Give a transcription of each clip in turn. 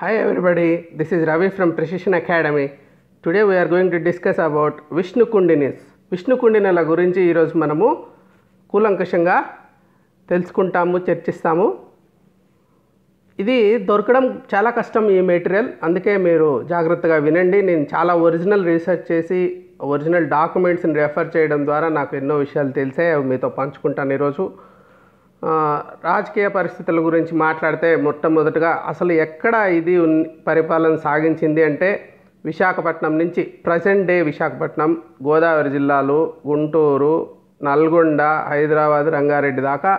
Hi everybody, this is Ravi from Precision Academy. Today we are going to discuss about Vishnu Kundinis. Vishnu Kundinala గురించి ఈరోజు మనము కూలంకషంగా తెలుసుకుంటాము, చర్చిస్తాము. ఇది దొరకడం చాలా కష్టం ఈ మెటీరియల్, అందుకే మీరు జాగ్రత్తగా వినండి. నేను చాలా ఒరిజినల్ రీసెర్చ్ చేసి ఒరిజినల్ డాక్యుమెంట్స్ని రెఫర్ చేయడం ద్వారా నాకు ఎన్నో విషయాలు తెలిసాయి, అవి మీతో పంచుకుంటాను ఈరోజు. రాజకీయ పరిస్థితుల గురించి మాట్లాడితే మొట్టమొదటిగా అసలు ఎక్కడ ఇది పరిపాలన సాగించింది అంటే విశాఖపట్నం నుంచి, ప్రజెంట్ డే విశాఖపట్నం, గోదావరి జిల్లాలు, గుంటూరు, నల్గొండ, హైదరాబాద్, రంగారెడ్డి దాకా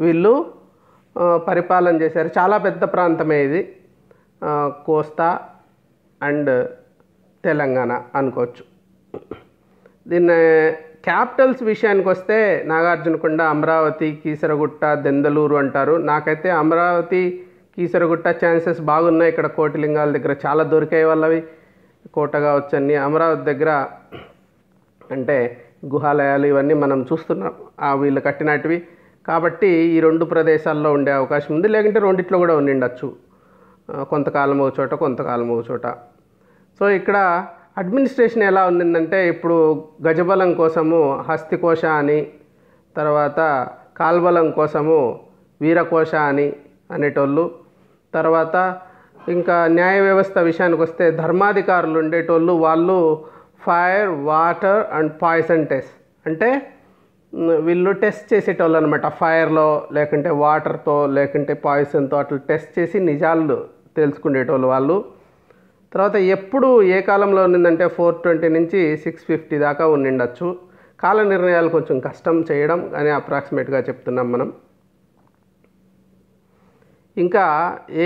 వీళ్ళు పరిపాలన చేశారు. చాలా పెద్ద ప్రాంతమే ఇది, కోస్తా అండ్ తెలంగాణ అనుకోవచ్చు. దీన్ని క్యాపిటల్స్ విషయానికి వస్తే నాగార్జునకొండ, అమరావతి, కీసరగుట్ట, దెందలూరు అంటారు. నాకైతే అమరావతి, కీసరగుట్ట ఛాన్సెస్ బాగున్నాయి. ఇక్కడ కోటిలింగాల దగ్గర చాలా దొరికాయి వాళ్ళవి, కోటగా వచ్చని. అమరావతి దగ్గర అంటే గుహాలయాలు ఇవన్నీ మనం చూస్తున్నాం, వీళ్ళు కట్టినటివి. కాబట్టి ఈ రెండు ప్రదేశాల్లో ఉండే అవకాశం ఉంది, లేకుంటే రెండిట్లో కూడా ఉండిండొచ్చు, కొంతకాలం ఒక చోట, కొంతకాలం ఒక చోట. సో ఇక్కడ అడ్మినిస్ట్రేషన్ ఎలా ఉండిందంటే, ఇప్పుడు గజబలం కోసము హస్తికోశ అని, తర్వాత కాల్బలం కోసము వీరకోశ అని అనేటోళ్ళు, తర్వాత ఇంకా న్యాయ వ్యవస్థ విషయానికి వస్తే ధర్మాధికారులు ఉండేటోళ్ళు. వాళ్ళు fire, water and poison test అంటే వీళ్ళు టెస్ట్ చేసేటోళ్ళు అనమాట. ఫైర్లో లేకుంటే వాటర్తో లేకుంటే పాయిజన్తో అట్లా టెస్ట్ చేసి నిజాలు తెలుసుకునేటోళ్ళు వాళ్ళు. తర్వాత ఎప్పుడు ఏ కాలంలో ఉండిందంటే 420 నుంచి 650 దాకా ఉండిండొచ్చు. కాల నిర్ణయాలు కొంచెం కష్టం చేయడం అని అప్రాక్సిమేట్గా చెప్తున్నాం మనం. ఇంకా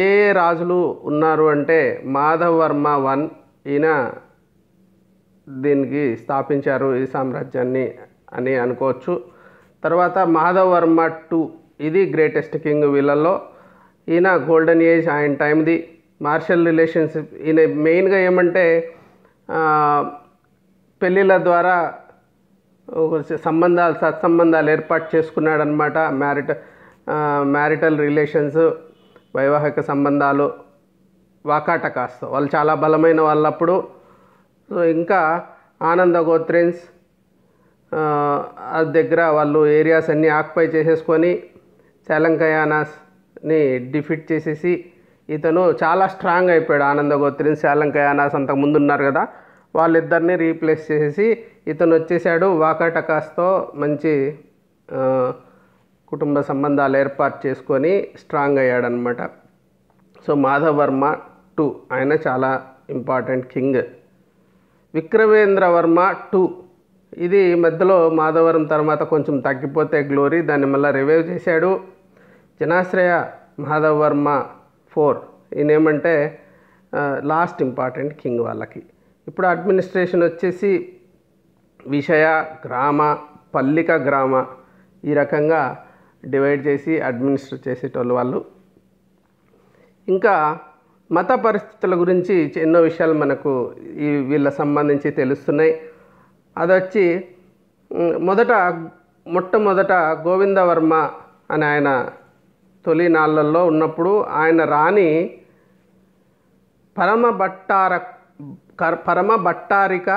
ఏ రాజులు ఉన్నారు అంటే మాధవవర్మ 1 ఈయన దీనికి స్థాపించారు ఈ సామ్రాజ్యాన్ని అని అనుకోవచ్చు. తర్వాత మాధవవర్మ 2 ఇది గ్రేటెస్ట్ కింగ్ వీళ్ళల్లో. ఈయన గోల్డెన్ ఏజ్ ఆయన టైంది. మార్షల్ రిలేషన్షిప్ ఈయన మెయిన్గా ఏమంటే పెళ్ళిళ్ళ ద్వారా సత్సంబంధాలు ఏర్పాటు చేసుకున్నాడనమాట. మ్యారిటల్ రిలేషన్స్, వైవాహిక సంబంధాలు, వాకాటకాస్తో వాళ్ళు చాలా బలమైన వాళ్ళప్పుడు. సో ఇంకా ఆనంద గోత్రిన్స్ దగ్గర వాళ్ళు ఏరియాస్ అన్నీ ఆక్యుపై చేసేసుకొని చాలంకయానాస్ని డిఫీట్ చేసేసి ఇతను చాలా స్ట్రాంగ్ అయిపోయాడు. ఆనంద గోత్రిన్స్, చాలంకయానాస్ అంతకు ముందు ఉన్నారు కదా, వాళ్ళిద్దరిని రీప్లేస్ చేసేసి ఇతను వచ్చేసాడు. వాకాటకాస్తో మంచి కుటుంబ సంబంధాలు ఏర్పాటు చేసుకొని స్ట్రాంగ్ అయ్యాడనమాట. సో మాధవవర్మ 2 ఆయన చాలా ఇంపార్టెంట్ కింగ్. విక్రమేంద్రవర్మ 2 ఇది మధ్యలో మాధవరం తర్వాత కొంచెం తగ్గిపోతే గ్లోరీ, దాన్ని మళ్ళీ రివైవ్ చేశాడు. జనాశ్రయ మాధవవర్మ 4 ఈయన ఏమంటే లాస్ట్ ఇంపార్టెంట్ కింగ్ వాళ్ళకి. ఇప్పుడు అడ్మినిస్ట్రేషన్ వచ్చేసి విషయ, గ్రామ, పల్లిక, గ్రామ ఈ రకంగా డివైడ్ చేసి అడ్మినిస్ట్రేట్ చేసేటోళ్ళు వాళ్ళు. ఇంకా మత పరిస్థితుల గురించి ఎన్నో విషయాలు మనకు ఈ వీళ్ళ సంబంధించి తెలుస్తున్నాయి. అదొచ్చి మొట్టమొదట గోవిందవర్మ అని ఆయన తొలి నాళ్ళల్లో ఉన్నప్పుడు ఆయన రాణి పరమభట్టారిక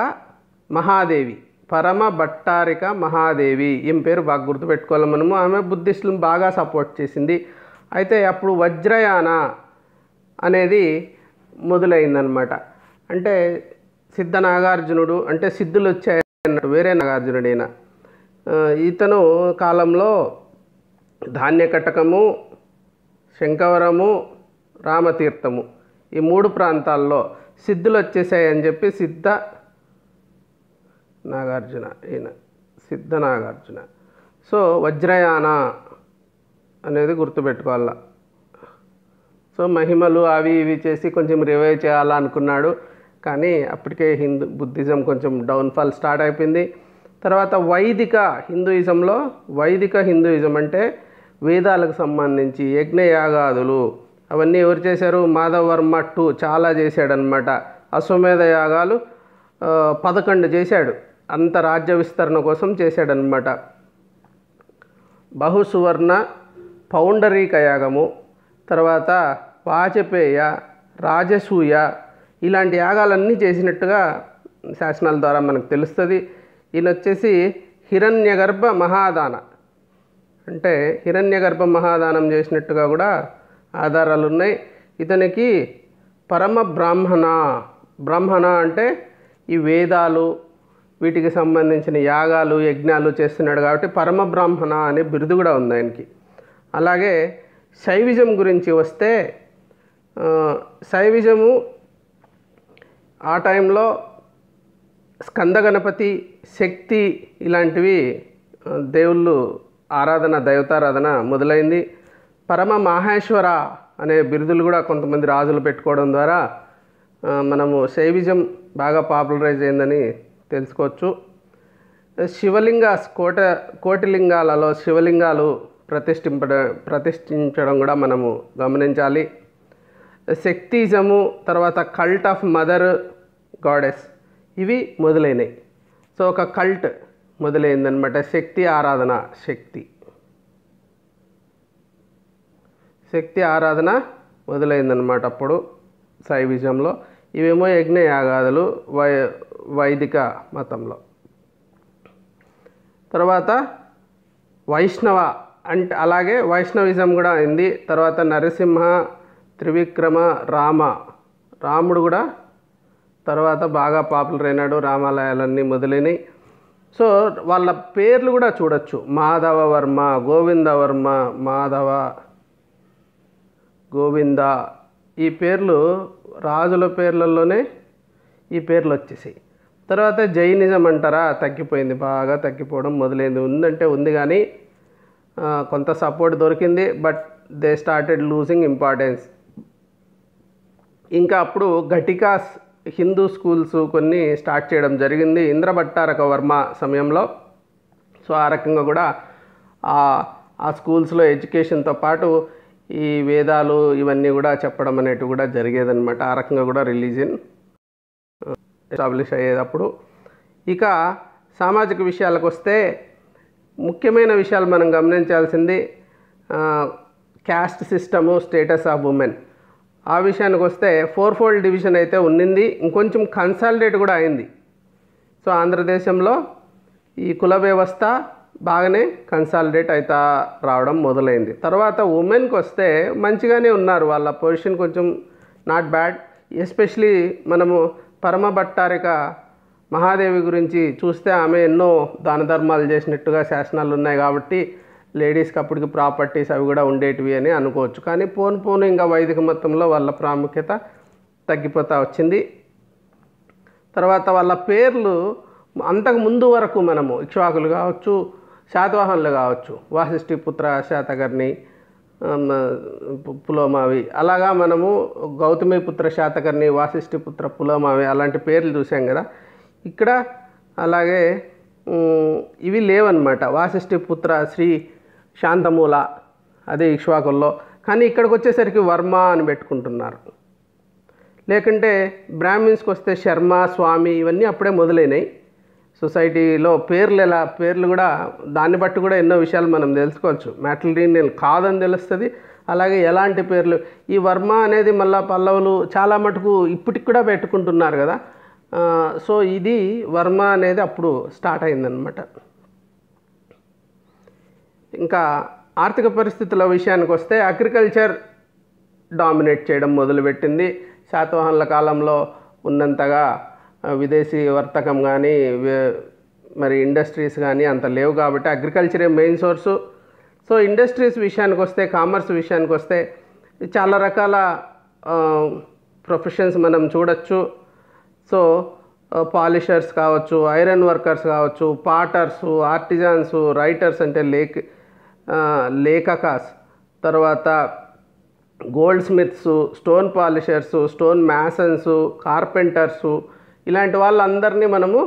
మహాదేవి ఈమె పేరు బాగా గుర్తుపెట్టుకోవాలి మనము. ఆమె బుద్ధిస్టులను బాగా సపోర్ట్ చేసింది. అయితే అప్పుడు వజ్రయాన అనేది మొదలైందనమాట. అంటే సిద్ధ నాగార్జునుడు అంటే సిద్ధులు వచ్చాయన్నట్టు, వేరే నాగార్జునుడైన ఇతను కాలంలో ధాన్యకటకము, శంకవరము, రామతీర్థము ఈ 3 ప్రాంతాల్లో సిద్ధులు వచ్చేసాయని చెప్పి సిద్ధ నాగార్జున. సో వజ్రయాన అనేది గుర్తుపెట్టుకోవాల. సో మహిమలు అవి ఇవి చేసి కొంచెం రివైవ్ చేయాలనుకున్నాడు, కానీ అప్పటికే బుద్ధిజం కొంచెం డౌన్ఫాల్ స్టార్ట్ అయిపోయింది. తర్వాత వైదిక హిందూయిజం అంటే వేదాలకు సంబంధించి యజ్ఞయాగాదులు అవన్నీ ఎవరు చేశారు? మాధవవర్మ 2 చాలా చేశాడనమాట. అశ్వమేధ యాగాలు 11 చేశాడు, అంత రాజ్య విస్తరణ కోసం చేశాడనమాట. బహుసువర్ణ పౌండరీక యాగము, తర్వాత వాజపేయ రాజసూయ ఇలాంటి యాగాలన్నీ చేసినట్టుగా శాసనాల ద్వారా మనకు తెలుస్తుంది. ఈయన వచ్చేసి హిరణ్యగర్భ మహాదాన అంటే హిరణ్యగర్భ మహాదానం చేసినట్టుగా కూడా ఆధారాలు ఉన్నాయి. ఇతనికి పరమ బ్రాహ్మణ అంటే ఈ వేదాలు వీటికి సంబంధించిన యాగాలు యజ్ఞాలు చేస్తున్నాడు కాబట్టి పరమ బ్రాహ్మణ అనే బిరుదు కూడా ఉంది ఆయనకి. అలాగే శైవిజం గురించి వస్తే శైవిజము ఆ టైంలో స్కంద గణపతి శక్తి ఇలాంటివి దేవుళ్ళు ఆరాధన దైవతారాధన మొదలైంది. పరమ మాహేశ్వర అనే బిరుదులు కూడా కొంతమంది రాజులు పెట్టుకోవడం ద్వారా మనము శైవిజం బాగా పాపులరైజ్ అయిందని తెలుసుకోవచ్చు. శివలింగాస్ కోటిలింగాలలో శివలింగాలు ప్రతిష్ఠించడం కూడా మనము గమనించాలి. శక్తిజము తర్వాత కల్ట్ ఆఫ్ మదర్ గాడెస్ ఇవి మొదలైనవి. సో ఒక కల్ట్ మొదలైందనమాట. శక్తి ఆరాధన శక్తి ఆరాధన మొదలైందనమాట అప్పుడు శైవిజంలో. ఇవేమో యజ్ఞయాగాదులు వైదిక మతంలో. తర్వాత వైష్ణవ అంటే అలాగే వైష్ణవిజం కూడా అయింది. తర్వాత నరసింహ త్రివిక్రమ రాముడు కూడా తర్వాత బాగా పాపులర్ అయినాడు. రామాలయాలన్నీ మొదలైనవి. సో వాళ్ళ పేర్లు కూడా చూడొచ్చు. మాధవవర్మ, గోవిందవర్మ, మాధవ, గోవింద ఈ పేర్లు రాజుల పేర్లలోనే ఈ పేర్లు వచ్చేసాయి. తర్వాత జైనిజం అంటారా తగ్గిపోయింది, బాగా తగ్గిపోవడం మొదలైంది. ఉందంటే ఉంది కానీ కొంత సపోర్ట్ దొరికింది. But they started losing importance. ఇంకా అప్పుడు ఘటికాస్ హిందూ స్కూల్స్ కొన్ని స్టార్ట్ చేయడం జరిగింది ఇంద్రభట్టారక వర్మ సమయంలో. సో ఆ రకంగా కూడా ఆ స్కూల్స్లో ఎడ్యుకేషన్తో పాటు ఈ వేదాలు ఇవన్నీ కూడా చెప్పడం అనేటివి కూడా జరిగేదన్నమాట. ఆ రకంగా కూడా రిలీజియన్ ఎస్టాబ్లిష్ అయ్యేటప్పుడు. ఇక సామాజిక విషయాలకు వస్తే ముఖ్యమైన విషయాలు మనం గమనించాల్సింది caste system, status of women. ఆ విషయానికి వస్తే 4-fold డివిజన్ అయితే ఉన్నింది, ఇంకొంచెం కన్సాలిడేట్ కూడా అయింది. సో ఆంధ్రదేశంలో ఈ కుల వ్యవస్థ బాగానే కన్సాలిడేట్ అవుతా రావడం మొదలైంది. తర్వాత ఉమెన్కి వస్తే మంచిగానే ఉన్నారు, వాళ్ళ పొజిషన్ కొంచెం నాట్ బ్యాడ్. ఎస్పెషలీ మనము పరమ భట్టారిక మహాదేవి గురించి చూస్తే ఆమె ఎన్నో దాన ధర్మాలు చేసినట్టుగా శాసనాలు ఉన్నాయి కాబట్టి లేడీస్కి అప్పటికి ప్రాపర్టీస్ అవి కూడా ఉండేటివి అని అనుకోవచ్చు. కానీ పోను ఇంకా వైదిక మతంలో వాళ్ళ ప్రాముఖ్యత తగ్గిపోతూ వచ్చింది. తర్వాత వాళ్ళ పేర్లు అంతకు ముందు వరకు మనము ఇక్ష్వాకులు కావచ్చు, శాతవాహనులు కావచ్చు, వాసిష్ఠి పుత్ర శాతకర్ణి, పులోమావి, అలాగా మనము గౌతమి పుత్ర శాతకర్ణి, వాసిష్ఠి పుత్ర పులోమావి అలాంటి పేర్లు చూసాం కదా. ఇక్కడ అలాగే ఇవి లేవన్నమాట. వాసిష్ఠి పుత్ర శ్రీ శాంతమూల అదే ఇక్ష్వాకుల్లో. కానీ ఇక్కడికి వచ్చేసరికి వర్మ అని పెట్టుకుంటున్నారు. లేకుంటే బ్రాహ్మిన్స్కి వస్తే శర్మ, స్వామి ఇవన్నీ అప్పుడే మొదలైనవి. సొసైటీలో పేర్లు కూడా దాన్ని బట్టి కూడా ఎన్నో విషయాలు మనం తెలుసుకోవచ్చు. మ్యాట్రిలినియల్ కాదని తెలుస్తుంది. అలాగే ఎలాంటి పేర్లు ఈ వర్మ అనేది మళ్ళీ పల్లవులు చాలా మటుకు ఇప్పటికి కూడా పెట్టుకుంటున్నారు కదా. సో ఇది వర్మ అనేది అప్పుడు స్టార్ట్ అయిందనమాట. ఇంకా ఆర్థిక పరిస్థితుల విషయానికి వస్తే అగ్రికల్చర్ డామినేట్ చేయడం మొదలుపెట్టింది. శాతవాహనుల కాలంలో ఉన్నంతగా విదేశీ వర్తకం కానీ మరి ఇండస్ట్రీస్ కానీ అంత లేవు కాబట్టి అగ్రికల్చరే మెయిన్ సోర్సు. సో ఇండస్ట్రీస్ విషయానికి వస్తే, కామర్స్ విషయానికి వస్తే చాలా రకాల ప్రొఫెషన్స్ మనం చూడొచ్చు. సో పాలిషర్స్ కావచ్చు, ఐరన్ వర్కర్స్ కావచ్చు, పాటర్సు, ఆర్టిజాన్స్, రైటర్స్ అంటే లేఖకాస్, తర్వాత గోల్డ్ స్మిత్స్, స్టోన్ పాలిషర్సు, స్టోన్ మ్యాసన్సు, కార్పెంటర్సు ఇలాంటి వాళ్ళందరినీ మనము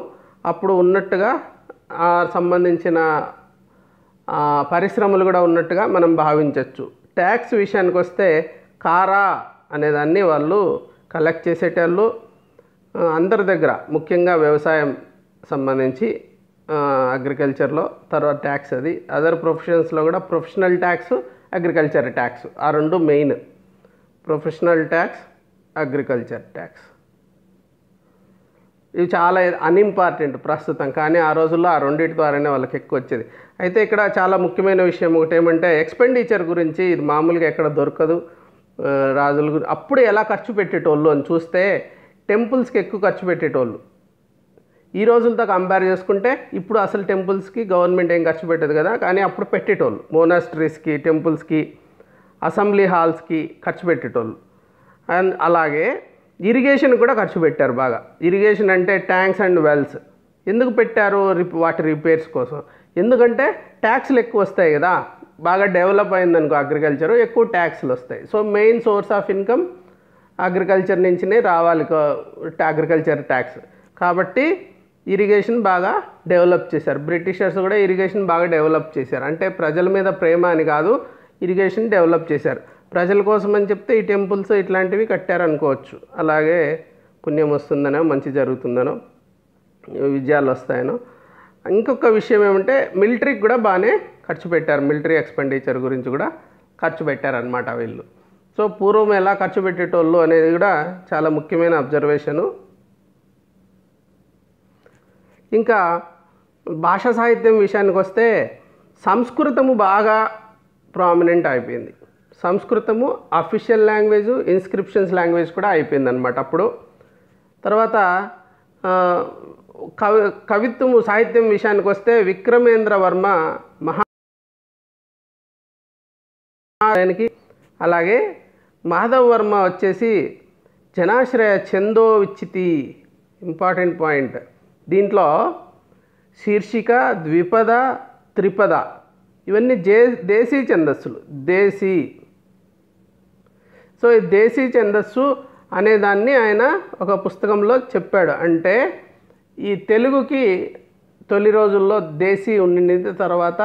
అప్పుడు ఉన్నట్టుగా సంబంధించిన పరిశ్రమలు కూడా ఉన్నట్టుగా మనం భావించవచ్చు. ట్యాక్స్ విషయానికి వస్తే కారా అనేదాన్ని వాళ్ళు కలెక్ట్ చేసేటోళ్ళు అందరి దగ్గర, ముఖ్యంగా వ్యవసాయం సంబంధించి అగ్రికల్చర్లో. తర్వాత ట్యాక్స్ అది అదర్ ప్రొఫెషన్స్లో కూడా ప్రొఫెషనల్ ట్యాక్స్, అగ్రికల్చర్ ట్యాక్స్ ఆ రెండు main. Professional tax, agriculture tax. ఇవి చాలా అన్ఇంపార్టెంట్ ప్రస్తుతం, కానీ ఆ రోజుల్లో ఆ రెండింటి ద్వారానే వాళ్ళకి ఎక్కువ వచ్చేది. అయితే ఇక్కడ చాలా ముఖ్యమైన విషయం ఒకటి ఏమంటే ఎక్స్పెండిచర్ గురించి. ఇది మామూలుగా ఎక్కడ దొరకదు. రాజుల అప్పుడు ఎలా ఖర్చు పెట్టేటోళ్ళు అని చూస్తే టెంపుల్స్కి ఎక్కువ ఖర్చు పెట్టేటోళ్ళు. ఈ రోజులతో కంపేర్ చేసుకుంటే ఇప్పుడు అసలు టెంపుల్స్కి గవర్నమెంట్ ఏం ఖర్చు పెట్టదు కదా, కానీ అప్పుడు పెట్టేటోళ్ళు. మోనాస్ట్రీస్కి, టెంపుల్స్కి, అసెంబ్లీ హాల్స్కి ఖర్చు పెట్టేటోళ్ళు. అండ్ అలాగే ఇరిగేషన్ కూడా ఖర్చు పెట్టారు బాగా. ఇరిగేషన్ అంటే ట్యాంక్స్ అండ్ వెల్స్ ఎందుకు పెట్టారు? వాటి రిపేర్స్ కోసం. ఎందుకంటే ట్యాక్స్లు ఎక్కువ వస్తాయి కదా, బాగా డెవలప్ అయిందనుకో అగ్రికల్చర్, ఎక్కువ ట్యాక్స్లు వస్తాయి. So main source of income agriculture నుంచినే రావాలి, అగ్రికల్చర్ ట్యాక్స్. కాబట్టి ఇరిగేషన్ బాగా డెవలప్ చేశారు. బ్రిటిషర్స్ కూడా ఇరిగేషన్ బాగా డెవలప్ చేశారు. అంటే ప్రజల మీద ప్రేమ అని కాదు, ఇరిగేషన్ డెవలప్ చేశారు. ప్రజల కోసం అని చెప్తే ఈ టెంపుల్స్ ఇట్లాంటివి కట్టారనుకోవచ్చు. అలాగే పుణ్యం వస్తుందనో, మంచి జరుగుతుందనో, విజయాలు వస్తాయనో. ఇంకొక విషయం ఏమంటే మిలిటరీకి కూడా బాగానే ఖర్చు పెట్టారు. మిలిటరీ ఎక్స్పెండిచర్ గురించి కూడా ఖర్చు పెట్టారనమాట వీళ్ళు. సో పూర్వం ఎలా ఖర్చు పెట్టేటోళ్ళు అనేది కూడా చాలా ముఖ్యమైన అబ్జర్వేషను. ఇంకా భాషా సాహిత్యం విషయానికి వస్తే సంస్కృతము బాగా ప్రామినెంట్ అయిపోయింది. సంస్కృతము అఫీషియల్ లాంగ్వేజ్, ఇన్స్క్రిప్షన్స్ లాంగ్వేజ్ కూడా అయిపోయింది అనమాట అప్పుడు. తర్వాత కవిత్వము, సాహిత్యం విషయానికి వస్తే విక్రమేంద్ర వర్మ మహానికి, అలాగే మాధవ్ వర్మ వచ్చేసి జనాశ్రయ ఛందో విచ్చితి. Important point. దీంట్లో శీర్షిక, ద్విపద, త్రిపద ఇవన్నీ దేశీ ఛందస్సులు. దేశీ. సో ఈ దేశీ ఛందస్సు అనేదాన్ని ఆయన ఒక పుస్తకంలో చెప్పాడు. అంటే ఈ తెలుగుకి తొలి రోజుల్లో దేశీ ఉండింది, తర్వాత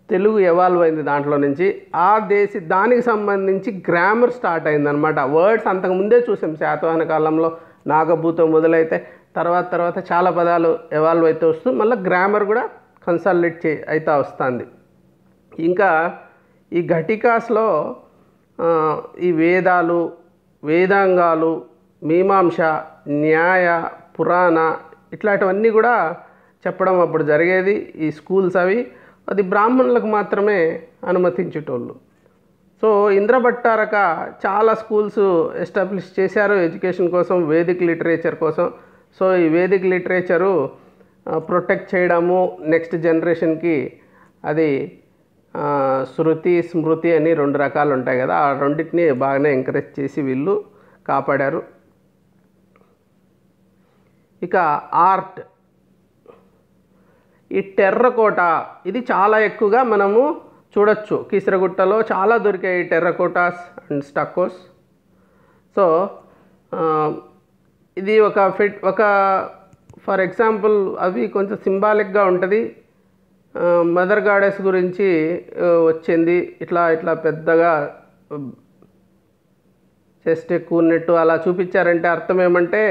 తెలుగు ఎవాల్వ్ అయింది దాంట్లో నుంచి. ఆ దానికి సంబంధించి గ్రామర్ స్టార్ట్ అయిందనమాట. వర్డ్స్ అంతకుముందే చూసాం శాతవాహన కాలంలో, నాగభూతం మొదలైతే తర్వాత చాలా పదాలు ఎవాల్వ్ అయితే వస్తూ మళ్ళీ గ్రామర్ కూడా కన్సాలిడేట్ అవుతా వస్తుంది. ఇంకా ఈ ఘటికాస్లో ఈ వేదాలు, వేదాంగాలు, మీమాంస, న్యాయ, పురాణ ఇట్లాంటివన్నీ కూడా చెప్పడం అప్పుడు జరిగేది. ఈ స్కూల్స్ అది బ్రాహ్మణులకు మాత్రమే అనుమతించేటోళ్ళు. సో ఇంద్రభట్టారక చాలా స్కూల్స్ ఎస్టాబ్లిష్ చేశారు ఎడ్యుకేషన్ కోసం, వేదిక్ లిటరేచర్ కోసం. సో ఈ వేదిక్ లిటరేచరు ప్రొటెక్ట్ చేయడము, నెక్స్ట్ జనరేషన్కి అది శృతి, స్మృతి అని 2 రకాలు ఉంటాయి కదా, ఆ రెండింటిని బాగానే ఎంకరేజ్ చేసి వీళ్ళు కాపాడారు. ఇక ఆర్ట్, ఈ టెర్రకోట ఇది చాలా ఎక్కువగా మనము చూడొచ్చు. కీసరగుట్టలో చాలా దొరికాయి టెర్రకోటాస్ అండ్ స్టక్కోస్. సో ఇది ఒక ఫర్ ఎగ్జాంపుల్ అవి కొంచెం సింబాలిక్గా ఉంటుంది. మదర్ గాడెస్ గురించి వచ్చింది. ఇట్లా పెద్దగా చెస్ట్ ఎక్కువ ఉన్నట్టు అలా చూపించారంటే అర్థం ఏమంటే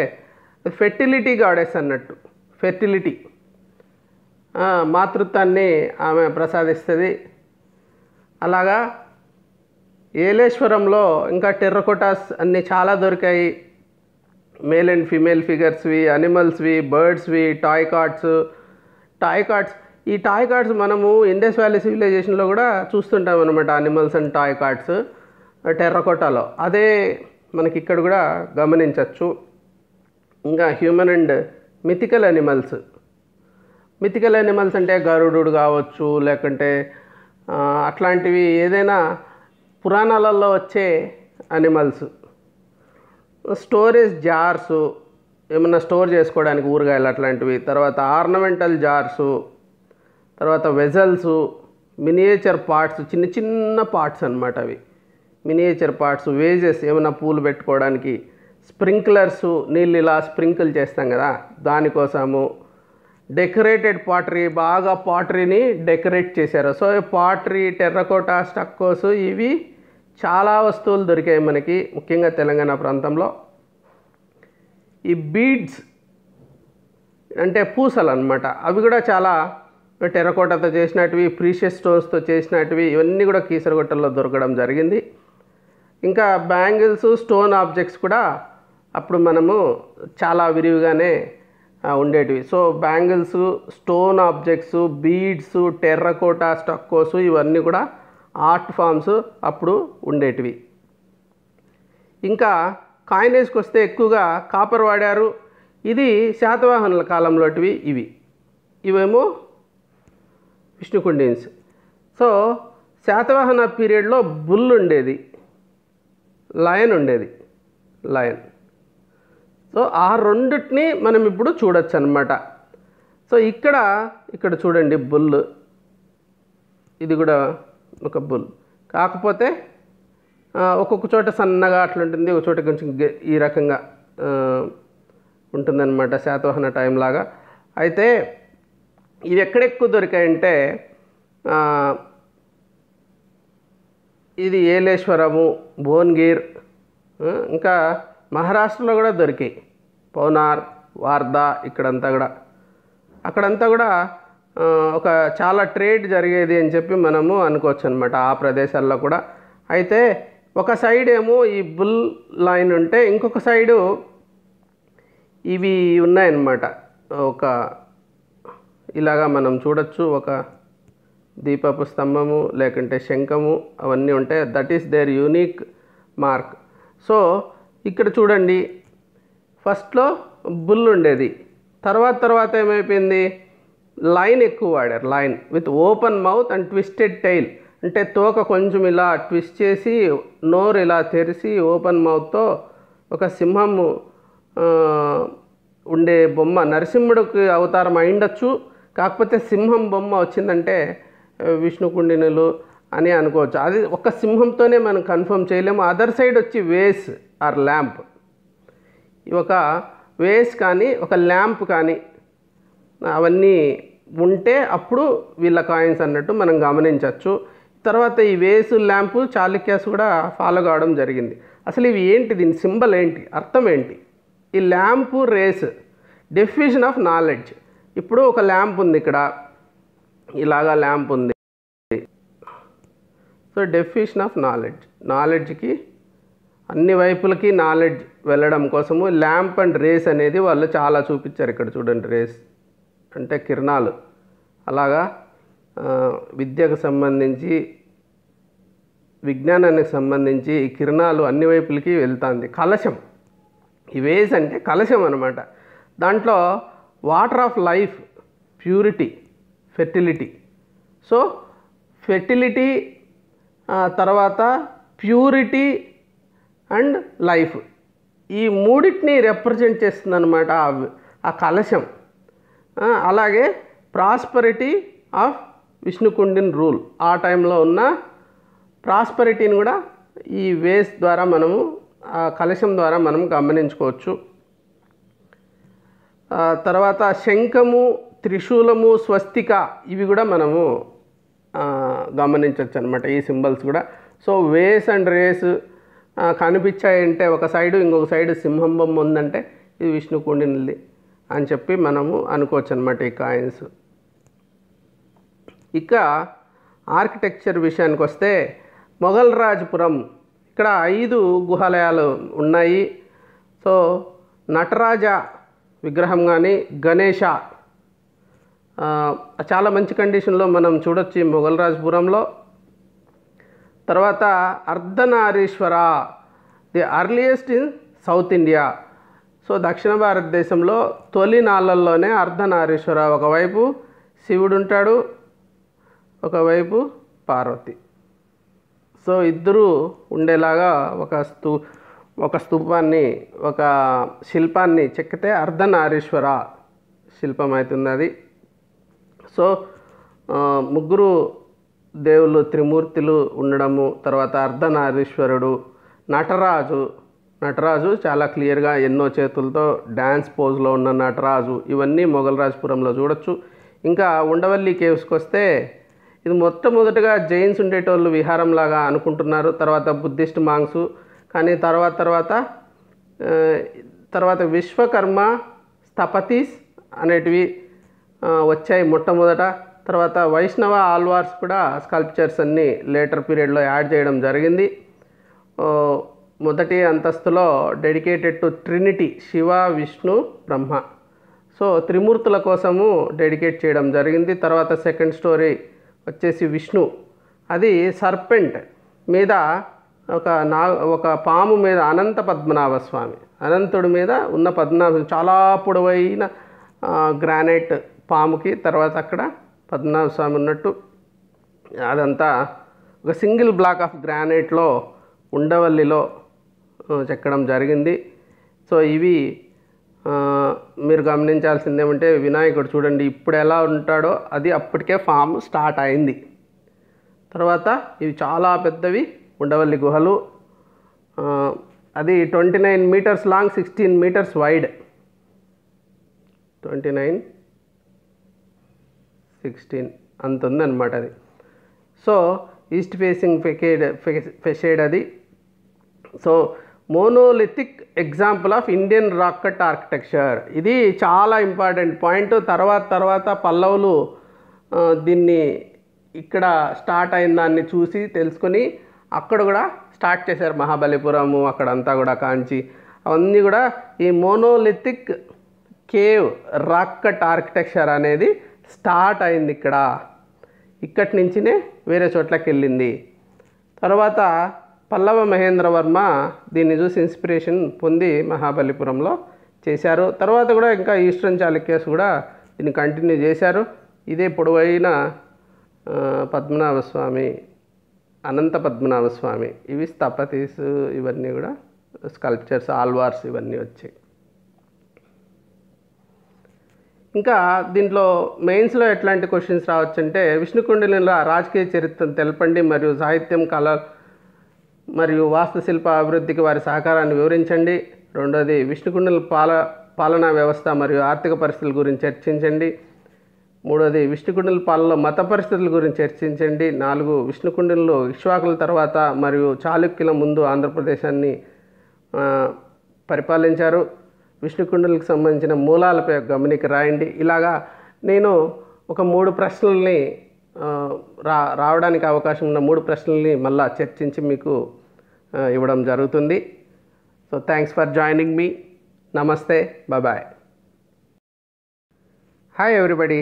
ఫెర్టిలిటీ గాడెస్ అన్నట్టు. ఫెర్టిలిటీ, మాతృత్వాన్ని ఆమె ప్రసాదిస్తుంది. అలాగా ఏలేశ్వరంలో ఇంకా టెర్రకోటాస్ అన్నీ చాలా దొరికాయి. మేల్ అండ్ ఫీమేల్ ఫిగర్స్వి, అనిమల్స్వి, బర్డ్స్వి, టాయ్ కార్డ్స్. ఈ టాయ్ కార్డ్స్ మనము ఇండస్ వ్యాలీ సివిలైజేషన్లో కూడా చూస్తుంటాం అనమాట. అనిమల్స్ అండ్ టాయ్ కార్డ్స్ టెర్రకోటాలో అదే మనకి ఇక్కడ కూడా గమనించవచ్చు. ఇంకా human and mythical animals. Mythical animals అంటే గరుడు కావచ్చు, లేకుంటే అట్లాంటివి ఏదైనా పురాణాలలో వచ్చే అనిమల్స్. స్టోరేజ్ జార్సు, ఏమన్నా స్టోర్ చేసుకోవడానికి ఊరగాయలు అట్లాంటివి. తర్వాత ఆర్నమెంటల్ జార్సు, తర్వాత వెజల్సు, మినియేచర్ పార్ట్స్, చిన్న పార్ట్స్ అన్నమాట అవి. మినియేచర్ పార్ట్స్, వేజెస్ ఏమైనా పూలు పెట్టుకోవడానికి, స్ప్రింక్లర్సు, నీళ్ళు ఇలా స్ప్రింకిల్ చేస్తాం కదా దానికోసము. డెకరేటెడ్ పాటరీ, బాగా పాటరీని డెకరేట్ చేశారు. సో పాటరీ, టెర్రకోటా, స్టక్కోస్ ఇవి చాలా వస్తువులు దొరికాయి మనకి, ముఖ్యంగా తెలంగాణ ప్రాంతంలో. ఈ బీడ్స్ అంటే పూసలు అన్నమాట, అవి కూడా చాలా టెర్రకోటాతో చేసినటివి, ప్రీషియస్ స్టోన్స్తో చేసినటివి, ఇవన్నీ కూడా కీసరగుట్టలో దొరకడం జరిగింది. ఇంకా బ్యాంగిల్స్, స్టోన్ ఆబ్జెక్ట్స్ కూడా అప్పుడు మనము చాలా విరివిగానే ఉండేటివి. So bangles, stone objects, beads, terracotta stuccos ఇవన్నీ కూడా ఆర్ట్ ఫామ్స్ అప్పుడు ఉండేటివి. ఇంకా కాయినేజ్కి వస్తే ఎక్కువగా కాపర్ వాడారు. ఇది శాతవాహనుల కాలంలోటివి. ఇవేమో విష్ణుకుండిన్స్. సో శాతవాహన పీరియడ్లో బుల్ ఉండేది, లయన్ ఉండేది. సో ఆ రెండిటిని మనం ఇప్పుడు చూడొచ్చు అన్నమాట. సో ఇక్కడ చూడండి బుల్, ఇది కూడా ఒక బుల్, కాకపోతే ఒక్కొక్క చోట సన్నగా అట్లుంటుంది, ఒక చోట కొంచెం ఈ రకంగా ఉంటుందన్నమాట శాతవాహన టైం లాగా. అయితే ఇవి ఎక్కడెక్కువ దొరికాయంటే ఇది ఏలేశ్వరము, భువన్గిర్, ఇంకా మహారాష్ట్రలో కూడా దొరికాయి. పౌనార్, వార్దా అక్కడంతా కూడా ఒక చాలా ట్రేడ్ జరిగేది అని చెప్పి మనము అనుకోవచ్చు అనమాట ఆ ప్రదేశాల్లో కూడా. అయితే ఒక సైడ్ ఏమో ఈ బుల్ లైన్ ఉంటే ఇంకొక సైడు ఇవి ఉన్నాయన్నమాట. ఇలాగా మనం చూడొచ్చు, ఒక దీపపు స్తంభము లేకుంటే శంఖము అవన్నీ ఉంటాయి. That is their unique mark. So ఇక్కడ చూడండి, ఫస్ట్లో బుల్ ఉండేది, తర్వాత ఏమైపోయింది, లైన్ ఎక్కువ వాడారు. Line with open mouth and twisted tail, అంటే తోక కొంచెం ఇలా ట్విస్ట్ చేసి నోరు ఇలా తెరిచి ఓపెన్ మౌత్తో ఒక సింహము ఉండే బొమ్మ, నరసింహుడికి అవతారం అయిండొచ్చు. కాకపోతే సింహం బొమ్మ వచ్చిందంటే విష్ణుకుండినులు అని అనుకోవచ్చు. అది ఒక సింహంతోనే మనం కన్ఫర్మ్ చేయలేము. అదర్ సైడ్ వచ్చి వేస్ ఆర్ ల్యాంప్, ఒక వేస్ కానీ ఒక ల్యాంప్ కానీ అవన్నీ ఉంటే అప్పుడు వీళ్ళ కాయిన్స్ అన్నట్టు మనం గమనించవచ్చు. తర్వాత ఈ వేసు, ల్యాంపు చాళుక్యాస్ కూడా ఫాలో కావడం జరిగింది. అసలు ఇవి ఏంటి, దీని సింబల్ ఏంటి, అర్థం ఏంటి? ఈ lamp, rays, definition of knowledge. ఇప్పుడు ఒక ల్యాంప్ ఉంది, ఇక్కడ ఇలాగా ల్యాంప్ ఉంది. సో డెఫినేషన్ ఆఫ్ నాలెడ్జ్కి అన్ని వైపులకి నాలెడ్జ్ వెళ్ళడం కోసము ల్యాంప్ అండ్ రేస్ అనేది వాళ్ళు చాలా చూపించారు. ఇక్కడ చూడండి, రేస్ అంటే కిరణాలు. అలాగా విద్యకు సంబంధించి, విజ్ఞానానికి సంబంధించి ఈ కిరణాలు అన్ని వైపులకి వెళ్తుంది. కలశం, ఈ వేస్ అంటే కలశం అన్నమాట. దాంట్లో water of life, purity, fertility. So fertility తర్వాత ప్యూరిటీ అండ్ లైఫ్, ఈ మూడింటిని రిప్రజెంట్ చేస్తుంది అన్నమాట ఆ కలశం. అలాగే ప్రాస్పరిటీ ఆఫ్ విష్ణుకుండిన్ రూల్, ఆ టైంలో ఉన్న ప్రాస్పరిటీని కూడా ఈ వేస్ ద్వారా మనము, ఆ కలశం ద్వారా మనం గమనించుకోవచ్చు. తర్వాత శంఖము, త్రిశూలము, స్వస్తిక ఇవి కూడా మనము గమనించవచ్చు అనమాట, ఈ సింబల్స్ కూడా. సో వేస్ అండ్ రేస్ కనిపించాయంటే ఒక సైడు, ఇంకొక సైడు సింహం బొమ్మ ఉందంటే ఇది విష్ణుకుండినిది అని చెప్పి మనము అనుకోవచ్చు అనమాట ఈ కాయిన్స్. ఇక ఆర్కిటెక్చర్ విషయానికి వస్తే మొఘల్ రాజ్పురం, ఇక్కడ 5 గుహాలయాలు ఉన్నాయి. సో నటరాజ విగ్రహం కానీ, గణేష చాలా మంచి కండిషన్లో మనం చూడొచ్చు మొఘల్ రాజ్పురంలో. తర్వాత Ardhanarishvara, the earliest in south India. So దక్షిణ భారతదేశంలో తొలి నాళ్ళల్లోనే అర్ధనారీశ్వర, ఒకవైపు శివుడు ఉంటాడు, ఒకవైపు పార్వతి. సో ఇద్దరు ఉండేలాగా ఒక స్తూపాన్ని, ఒక శిల్పాన్ని చెక్కితే అర్ధనారీశ్వర శిల్పం అవుతుంది అది. సో ముగ్గురు దేవుళ్ళు, త్రిమూర్తులు ఉండడము, తర్వాత అర్ధనారీశ్వరుడు, నటరాజు చాలా క్లియర్గా ఎన్నో చేతులతో డ్యాన్స్ పోజ్లో ఉన్న నటరాజు, ఇవన్నీ మొఘల్ రాజ్పురంలో చూడొచ్చు. ఇంకా ఉండవల్లి కేవ్స్కి వస్తే ఇది మొట్టమొదటిగా జైన్స్ ఉండేటోళ్ళు విహారంలాగా అనుకుంటున్నారు, తర్వాత బుద్ధిస్ట్ మాంగ్స్. కానీ తర్వాత విశ్వకర్మ స్థపతిస్ అనేటివి వచ్చాయి మొట్టమొదట. తర్వాత వైష్ణవ ఆల్వార్స్ కూడా స్కల్ప్చర్స్ అన్నీ లేటర్ పీరియడ్లో యాడ్ చేయడం జరిగింది. మొదటి అంతస్తులో dedicated to trinity, Shiva, Vishnu, Brahma. So త్రిమూర్తుల కోసము డెడికేట్ చేయడం జరిగింది. తర్వాత సెకండ్ స్టోరీ వచ్చేసి విష్ణు, అది సర్పెంట్ మీద ఒక పాము మీద అనంత పద్మనాభ స్వామి, అనంతుడి మీద ఉన్న పద్మనాభ చాలా పొడవైన గ్రానైట్ పాముకి తర్వాత అక్కడ పద్మనాభ స్వామి ఉన్నట్టు అదంతా ఒక సింగిల్ బ్లాక్ ఆఫ్ గ్రానైట్లో ఉండవల్లిలో చెక్కడం జరిగింది. సో ఇవి మీరు గమనించాల్సింది ఏమంటే వినాయకుడు చూడండి ఇప్పుడు ఎలా ఉంటాడో అది అప్పటికే ఫామ్ స్టార్ట్ అయింది. తర్వాత ఇవి చాలా పెద్దవి ఉండవల్లి గుహలు, అది 29 మీటర్స్ లాంగ్, 16 మీటర్స్ వైడ్, 29, 16 అంత ఉందన్నమాట అది. సో ఈస్ట్ ఫేసింగ్ ఫెషేడ్ అది. So monolithic example of Indian rock cut architecture, ఇది చాలా ఇంపార్టెంట్ పాయింట్. తర్వాత పల్లవులు దీన్ని ఇక్కడ స్టార్ట్ అయిన దాన్ని చూసి తెలుసుకొని అక్కడ కూడా స్టార్ట్ చేశారు. మహాబలిపురము అక్కడంతా కూడా కాంచి అవన్నీ కూడా ఈ monolithic cave rock cut architecture అనేది స్టార్ట్ అయింది ఇక్కడి నుంచినే వేరే చోట్లకి వెళ్ళింది. తర్వాత పల్లవ మహేంద్రవర్మ దీన్ని చూసి ఇన్స్పిరేషన్ పొంది మహాబలిపురంలో చేశారు. తర్వాత కూడా ఇంకా ఈస్టర్న్ చాళుక్యస్ కూడా దీన్ని కంటిన్యూ చేశారు. ఇదే పొడవైన పద్మనాభస్వామి, అనంత పద్మనాభస్వామి, ఇవి స్థపతీస్, ఇవన్నీ కూడా స్కల్ప్చర్స్, ఆల్వార్స్ ఇవన్నీ వచ్చాయి. ఇంకా దీంట్లో మెయిన్స్లో ఎట్లాంటి క్వశ్చన్స్ రావచ్చంటే విష్ణుకుండినిలో రాజకీయ చరిత్రను తెలపండి మరియు సాహిత్యం, కళ మరియు వాస్తుశిల్ప అభివృద్ధికి వారి సహకారాన్ని వివరించండి. రెండోది విష్ణుకుండిల పాలనా వ్యవస్థ మరియు ఆర్థిక పరిస్థితుల గురించి చర్చించండి. మూడోది విష్ణుకుండిల పాలనలో మత పరిస్థితుల గురించి చర్చించండి. 4 విష్ణుకుండిలో ఇక్ష్వాకుల తర్వాత మరియు చాళుక్యుల ముందు ఆంధ్రప్రదేశాన్ని పరిపాలించారు. విష్ణుకుండిలకు సంబంధించిన మూలాలపై గమనిక రాయండి. ఇలాగా నేను ఒక 3 ప్రశ్నల్ని రావడానికి అవకాశం ఉన్న 3 ప్రశ్నల్ని మళ్ళా చర్చించి మీకు ఇవ్వడం జరుగుతుంది. So thanks for joining me. నమస్తే, bye. Hi everybody,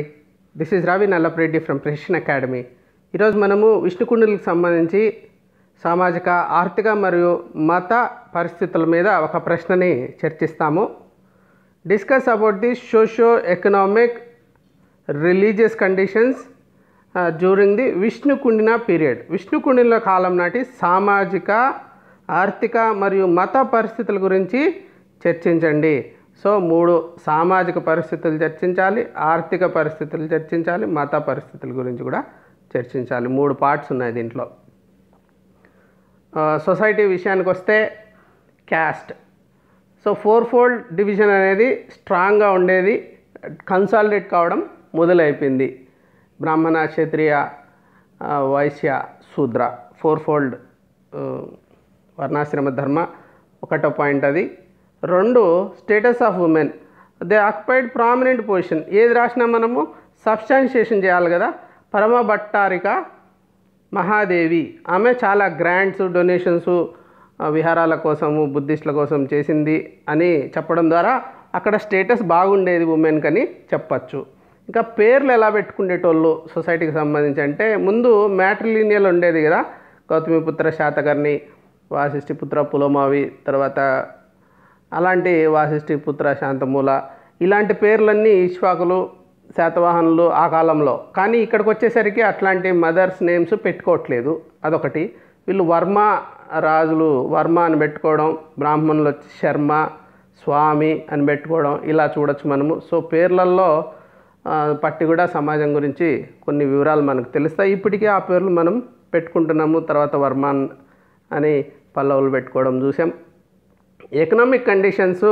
this is Ravi Nallapreddy from Precision Academy. ఈరోజు మనము విష్ణుకుండిలకు సంబంధించి సామాజిక, ఆర్థిక మరియు మత పరిస్థితుల మీద ఒక ప్రశ్నని చర్చిస్తాము. Discuss about the socio economic religious conditions during the Vishnukundina period. Vishnukundina కాలం నాటి సామాజిక, ఆర్థిక మరియు మత పరిస్థితుల గురించి చర్చించండి. సో 3 సామాజిక పరిస్థితులు చర్చించాలి, ఆర్థిక పరిస్థితులు చర్చించాలి, మత పరిస్థితుల గురించి కూడా చర్చించాలి. 3 పార్ట్స్ ఉన్నాయి దీంట్లో. సొసైటీ విషయానికి వస్తే క్యాస్ట్. సో 4-fold డివిజన్ అనేది స్ట్రాంగ్గా ఉండేది, కన్సాలిడేట్ కావడం మొదలైపోయింది. బ్రాహ్మణ, క్షత్రియ, వైశ్య, శూద్ర, 4-fold వర్ణాశ్రమ ధర్మ ఒకటో పాయింట్ అది. 2 status of women, they occupied prominent position. ఏది రాసినా మనము సబ్స్టాన్షియేషన్ చేయాలి కదా. పరమ భట్టారిక మహాదేవి, ఆమె చాలా గ్రాంట్స్, డొనేషన్స్ విహారాల కోసము, బుద్ధిస్టుల కోసం చేసింది అని చెప్పడం ద్వారా అక్కడ స్టేటస్ బాగుండేది ఉమెన్కి అని చెప్పచ్చు. ఇంకా పేర్లు ఎలా పెట్టుకునేటోళ్ళు సొసైటీకి సంబంధించి అంటే, ముందు మ్యాట్రిలీనియల్ ఉండేది కదా, గౌతమిపుత్ర శాతకర్ణి, వాసిష్ఠిపుత్ర పులోమావి, తర్వాత అలాంటి వాసిష్ఠిపుత్ర శాంతమూల, ఇలాంటి పేర్లన్నీ ఇక్ష్వాకులు, శాతవాహనులు ఆ కాలంలో. కానీ ఇక్కడికి వచ్చేసరికి అట్లాంటి మదర్స్ నేమ్స్ పెట్టుకోవట్లేదు, అదొకటి. వీళ్ళు వర్మ రాజులు వర్మ అని పెట్టుకోవడం, బ్రాహ్మణులు వచ్చి శర్మ, స్వామి అని పెట్టుకోవడం, ఇలా చూడొచ్చు మనము. సో పేర్లల్లో పట్టి కూడా సమాజం గురించి కొన్ని వివరాలు మనకు తెలుస్తాయి. ఇప్పటికీ ఆ పేర్లు మనం పెట్టుకుంటున్నాము. తర్వాత వర్మాన్ అని పల్లవులు పెట్టుకోవడం చూసాం. ఎకనామిక్ కండిషన్స్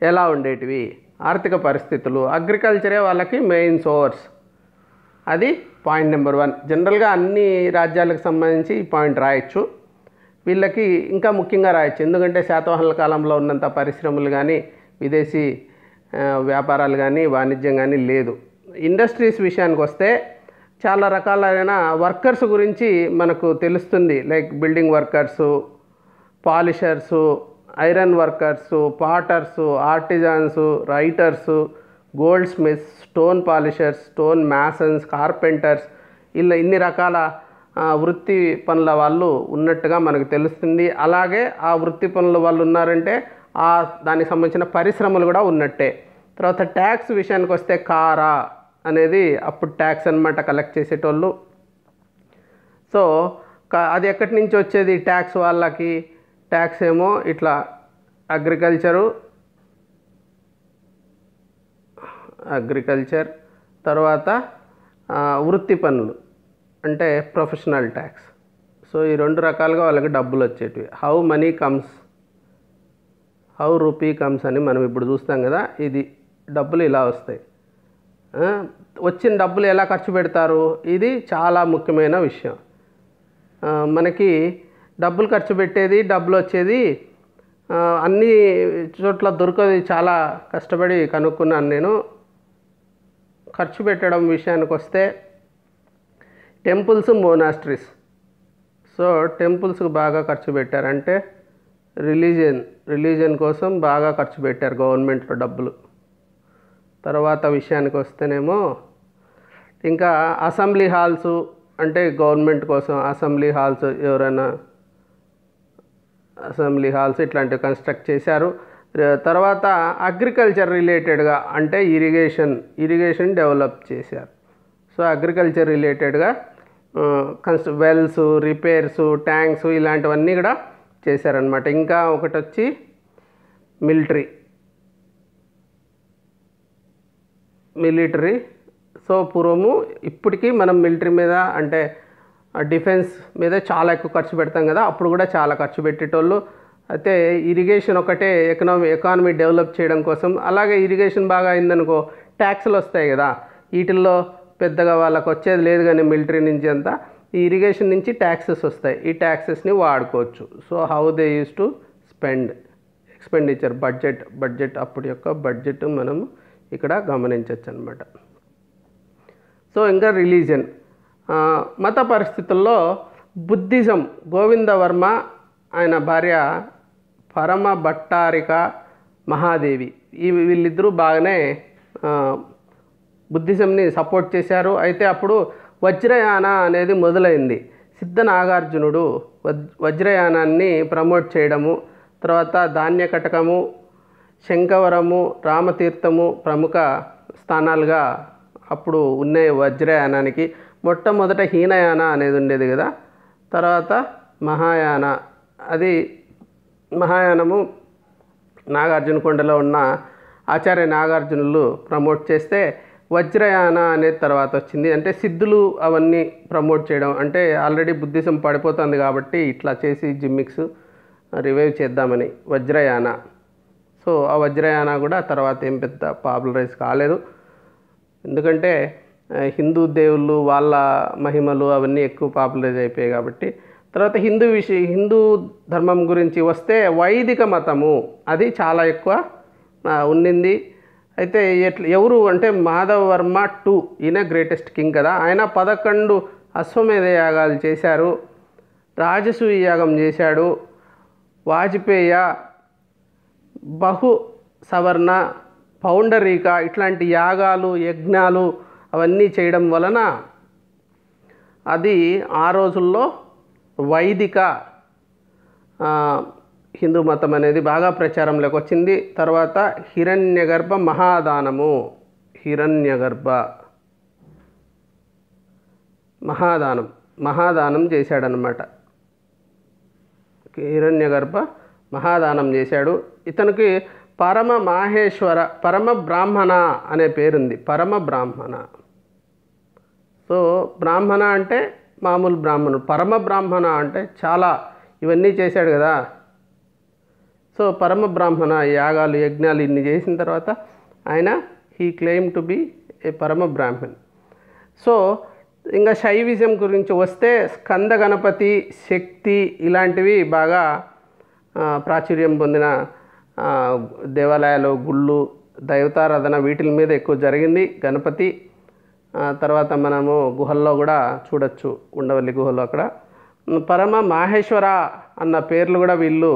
ఎలా ఉండేటివి, ఆర్థిక పరిస్థితులు, అగ్రికల్చరే వాళ్ళకి మెయిన్ సోర్స్, అది పాయింట్ నెంబర్ 1. జనరల్గా అన్ని రాజ్యాలకు సంబంధించి ఈ పాయింట్ రాయొచ్చు, వీళ్ళకి ఇంకా ముఖ్యంగా రాయొచ్చు. ఎందుకంటే శాతవాహనుల కాలంలో ఉన్నంత పరిశ్రమలు కానీ, విదేశీ వ్యాపారాలు కానీ, వాణిజ్యం కానీ లేదు. ఇండస్ట్రీస్ విషయానికి వస్తే చాలా రకాలైన వర్కర్స్ గురించి మనకు తెలుస్తుంది. Like building workers, polishers, iron workers, potters, artisans, writers, goldsmiths, stone polishers, stone masons, carpenters, ఇలా ఇన్ని రకాల వృత్తి పనుల వాళ్ళు ఉన్నట్టుగా మనకు తెలుస్తుంది. అలాగే ఆ వృత్తి పనుల వాళ్ళు ఉన్నారంటే దానికి సంబంధించిన పరిశ్రమలు కూడా ఉన్నట్టే. తర్వాత ట్యాక్స్ విషయానికి వస్తే కారా అనేది అప్పుడు ట్యాక్స్ అనమాట కలెక్ట్ చేసేటోళ్ళు. సో అది ఎక్కడి నుంచి వచ్చేది ట్యాక్స్ వాళ్ళకి? ట్యాక్స్ ఏమో ఇట్లా అగ్రికల్చర్, తర్వాత వృత్తి పనులు అంటే ప్రొఫెషనల్ ట్యాక్స్. సో ఈ రెండు రకాలుగా వాళ్ళకి డబ్బులు వచ్చేటివి. How many comes, how rupee comes అని మనం ఇప్పుడు చూస్తాం కదా. ఇది డబ్బులు ఇలా వస్తాయి. వచ్చిన డబ్బులు ఎలా ఖర్చు పెడతారు? ఇది చాలా ముఖ్యమైన విషయం. మనకి డబ్బులు ఖర్చు పెట్టేది, డబ్బులు వచ్చేది అన్ని చోట్ల దొరకదు. చాలా కష్టపడి కనుక్కున్నాను నేను. ఖర్చు పెట్టడం విషయానికి వస్తే టెంపుల్స్, మోనాస్ట్రీస్. సో టెంపుల్స్కి బాగా ఖర్చు పెట్టారంటే రిలీజియన్ కోసం బాగా ఖర్చు పెట్టారు గవర్నమెంట్లో డబ్బులు. తర్వాత విషయానికి వస్తేనేమో ఇంకా అసెంబ్లీ హాల్స్ అంటే గవర్నమెంట్ కోసం అసెంబ్లీ హాల్స్, ఎవరైనా అసెంబ్లీ హాల్స్ ఇట్లాంటివి కన్స్ట్రక్ట్ చేశారు. తర్వాత అగ్రికల్చర్ రిలేటెడ్గా అంటే ఇరిగేషన్ డెవలప్ చేశారు. సో అగ్రికల్చర్ రిలేటెడ్గా వెల్స్, రిపేర్స్, ట్యాంక్స్ ఇలాంటివన్నీ కూడా చేశారనమాట. ఇంకా ఒకటి వచ్చి మిలిటరీ. సో పూర్వము ఇప్పటికీ మనం మిలిటరీ మీద అంటే డిఫెన్స్ మీద చాలా ఎక్కువ ఖర్చు పెడతాం కదా, అప్పుడు కూడా చాలా ఖర్చు పెట్టేటోళ్ళు. అయితే ఇరిగేషన్ ఒకటే ఎకానమీ డెవలప్ చేయడం కోసం. అలాగే ఇరిగేషన్ బాగా అయిందనుకో ట్యాక్స్లు వస్తాయి కదా, వీటిల్లో పెద్దగా వాళ్ళకు వచ్చేది లేదు. కానీ మిలిటరీ నుంచి అంతా ఈ ఇరిగేషన్ నుంచి ట్యాక్సెస్ వస్తాయి. ఈ ట్యాక్సెస్ని వాడుకోవచ్చు. So how they use to expenditure budget అప్పుడు యొక్క బడ్జెట్ మనం ఇక్కడ గమనించవచ్చు అనమాట. సో ఇంకా రిలీజియన్, మత పరిస్థితుల్లో బుద్ధిజం, గోవిందవర్మ ఆయన భార్య పరమ భట్టారిక మహాదేవి, వీళ్ళిద్దరూ బాగానే బుద్ధిజంని సపోర్ట్ చేశారు. అయితే అప్పుడు వజ్రయాన అనేది మొదలైంది. సిద్ధ నాగార్జునుడు వజ్రయానాన్ని ప్రమోట్ చేయడము, తర్వాత ధాన్యకటకము, శంకవరము, రామతీర్థము ప్రముఖ స్థానాలుగా అప్పుడు ఉన్నాయి వజ్రయానానికి. మొట్టమొదట హీనయాన అనేది ఉండేది కదా, తర్వాత మహాయాన. అది మహాయానము నాగార్జునకొండలో ఉన్న ఆచార్య నాగార్జునులు ప్రమోట్ చేస్తే వజ్రయాన అనేది తర్వాత వచ్చింది. అంటే సిద్ధులు అవన్నీ ప్రమోట్ చేయడం, అంటే ఆల్రెడీ బుద్ధిజం పడిపోతుంది కాబట్టి ఇట్లా చేసి జిమ్మిక్స్ రివైవ్ చేద్దామని వజ్రయాన. సో ఆ వజ్రయాన కూడా తర్వాత ఏం పెద్ద పాపులరైజ్ కాలేదు, ఎందుకంటే హిందూ దేవుళ్ళు వాళ్ళ మహిమలు అవన్నీ ఎక్కువ పాపులరైజ్ అయిపోయాయి కాబట్టి. తర్వాత హిందూ ధర్మం గురించి వస్తే వైదిక మతము అది చాలా ఎక్కువ ఉండింది. అయితే ఎవరు అంటే మాధవవర్మ II, ఈయన గ్రేటెస్ట్ కింగ్ కదా. ఆయన 11 అశ్వమేధ యాగాలు చేశారు, రాజసూయ యాగం చేశాడు, వాజపేయ, బహు సవర్ణ, పౌండరీక ఇట్లాంటి యాగాలు, యజ్ఞాలు అవన్నీ చేయడం వలన అది ఆ రోజుల్లో వైదిక హిందూ మతం అనేది బాగా ప్రచారంలోకి వచ్చింది. తర్వాత హిరణ్యగర్భ మహాదానం చేశాడనమాట. హిరణ్యగర్భ మహాదానం చేశాడు. ఇతనికి పరమ బ్రాహ్మణ అనే పేరుంది. పరమ బ్రాహ్మణ. సో బ్రాహ్మణ అంటే మామూలు బ్రాహ్మణుడు, పరమ బ్రాహ్మణ అంటే చాలా ఇవన్నీ చేశాడు కదా. సో పరమ బ్రాహ్మణ, యాగాలు యజ్ఞాలు ఇన్ని చేసిన తర్వాత ఆయన హీ క్లెయిమ్ టు బి ఏ పరమ బ్రాహ్మణ్. సో ఇంకా శైవిజం గురించి వస్తే స్కంద గణపతి, శక్తి ఇలాంటివి బాగా ప్రాచుర్యం పొందిన దేవాలయాలు, గుళ్ళు, దైవతారాధన వీటి మీద ఎక్కువ జరిగింది. గణపతి తర్వాత మనము గుహల్లో కూడా చూడొచ్చు, ఉండవల్లి గుహలో అక్కడ. పరమ మాహేశ్వర అన్న పేర్లు కూడా వీళ్ళు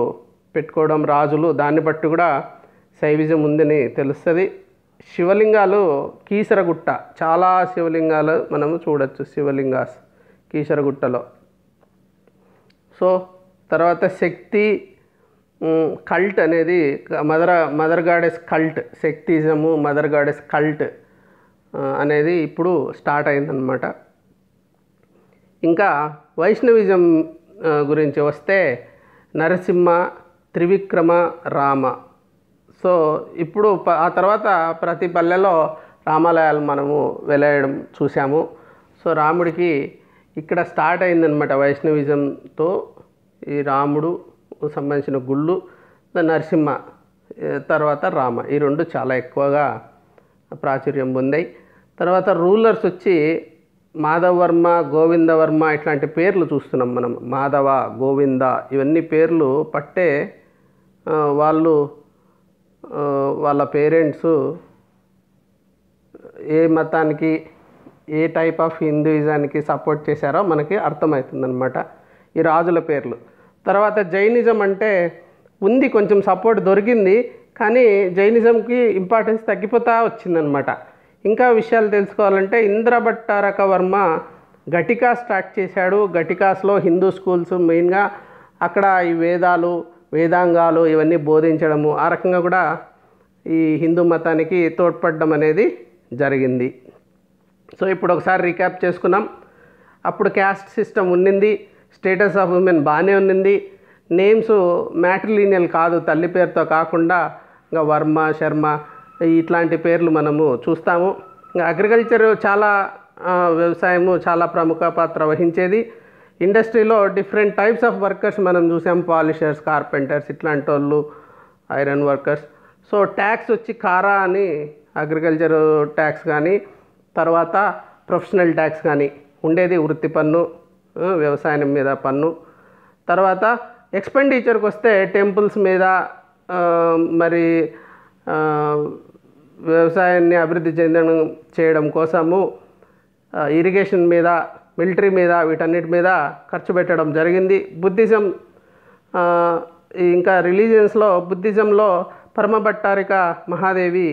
పెట్టుకోవడం రాజులు, దాన్ని బట్టి కూడా శైవిజం ఉందని తెలుస్తుంది. శివలింగాలు కీసరగుట్ట, చాలా శివలింగాలు మనము చూడొచ్చు, శివలింగాస్ కీసరగుట్టలో. సో తర్వాత శక్తి కల్ట్ అనేది మదర్ గాడెస్ కల్ట్, శక్తిజము మదర్ గాడెస్ కల్ట్ అనేది ఇప్పుడు స్టార్ట్ అయిందనమాట. ఇంకా వైష్ణవిజం గురించి వస్తే నరసింహ, త్రివిక్రమ, రామ. సో ఇప్పుడు ఆ తర్వాత ప్రతి పల్లెలో రామాలయాలు మనము వెలయడం చూసాము. సో రాముడికి ఇక్కడ స్టార్ట్ అయిందనమాట వైష్ణవిజంతో. ఈ రాముడు సంబంధించిన గుళ్ళు, నరసింహ, తర్వాత రామ, ఈ రెండు చాలా ఎక్కువగా ప్రాచుర్యం పొందాయి. తర్వాత రూలర్స్ వచ్చి మాధవవర్మ, గోవిందవర్మ ఇట్లాంటి పేర్లు చూస్తున్నాం మనం. మాధవ, గోవింద ఇవన్నీ పేర్లు పట్టే వాళ్ళు వాళ్ళ పేరెంట్స్ ఏ మతానికి, ఏ టైప్ ఆఫ్ హిందూయిజానికి సపోర్ట్ చేశారో మనకి అర్థమవుతుందన్నమాట ఈ రాజుల పేర్లు. తర్వాత జైనిజం అంటే ఉంది, కొంచెం సపోర్ట్ దొరికింది, కానీ జైనిజంకి ఇంపార్టెన్స్ తగ్గిపోతూ వచ్చిందనమాట. ఇంకా విషయాలు తెలుసుకోవాలంటే ఇంద్రభట్టారక వర్మ ఘటికా స్టార్ట్ చేశాడు. ఘటికాస్లో హిందూ స్కూల్స్ మెయిన్గా అక్కడ ఈ వేదాలు, వేదాంగాలు ఇవన్నీ బోధించడము, ఆ రకంగా కూడా ఈ హిందూ మతానికి తోడ్పడడం అనేది జరిగింది. సో ఇప్పుడు ఒకసారి రీక్యాప్ చేసుకున్నాం. అప్పుడు క్యాస్ట్ సిస్టమ్ ఉన్నింది, స్టేటస్ ఆఫ్ ఉమెన్ బాగానే ఉన్నింది, నేమ్స్ మ్యాట్రిలీనియల్ కాదు, తల్లి పేరుతో కాకుండా ఇంకా వర్మ, శర్మ ఇట్లాంటి పేర్లు మనము చూస్తాము. ఇంకా అగ్రికల్చర్ చాలా వ్యవసాయము చాలా ప్రముఖ పాత్ర వహించేది. ఇండస్ట్రీలో డిఫరెంట్ టైప్స్ ఆఫ్ వర్కర్స్ మనం చూసాం, పాలిషర్స్, కార్పెంటర్స్ ఇట్లాంటి వాళ్ళు, ఐరన్ వర్కర్స్. సో ట్యాక్స్ వచ్చి కారా అని అగ్రికల్చర్ ట్యాక్స్ కానీ, తర్వాత ప్రొఫెషనల్ ట్యాక్స్ కానీ ఉండేది, వృత్తి పన్ను, వ్యవసాయం మీద పన్ను. తర్వాత ఎక్స్పెండిచర్కి వస్తే టెంపుల్స్ మీద, మరి వ్యవసాయాన్ని అభివృద్ధి చేయడం కోసము ఇరిగేషన్ మీద, మిలిటరీ మీద, వీటన్నిటి మీద ఖర్చు పెట్టడం జరిగింది. బుద్ధిజం, ఇంకా రిలీజియన్స్లో బుద్ధిజంలో పరమభట్టారిక మహాదేవి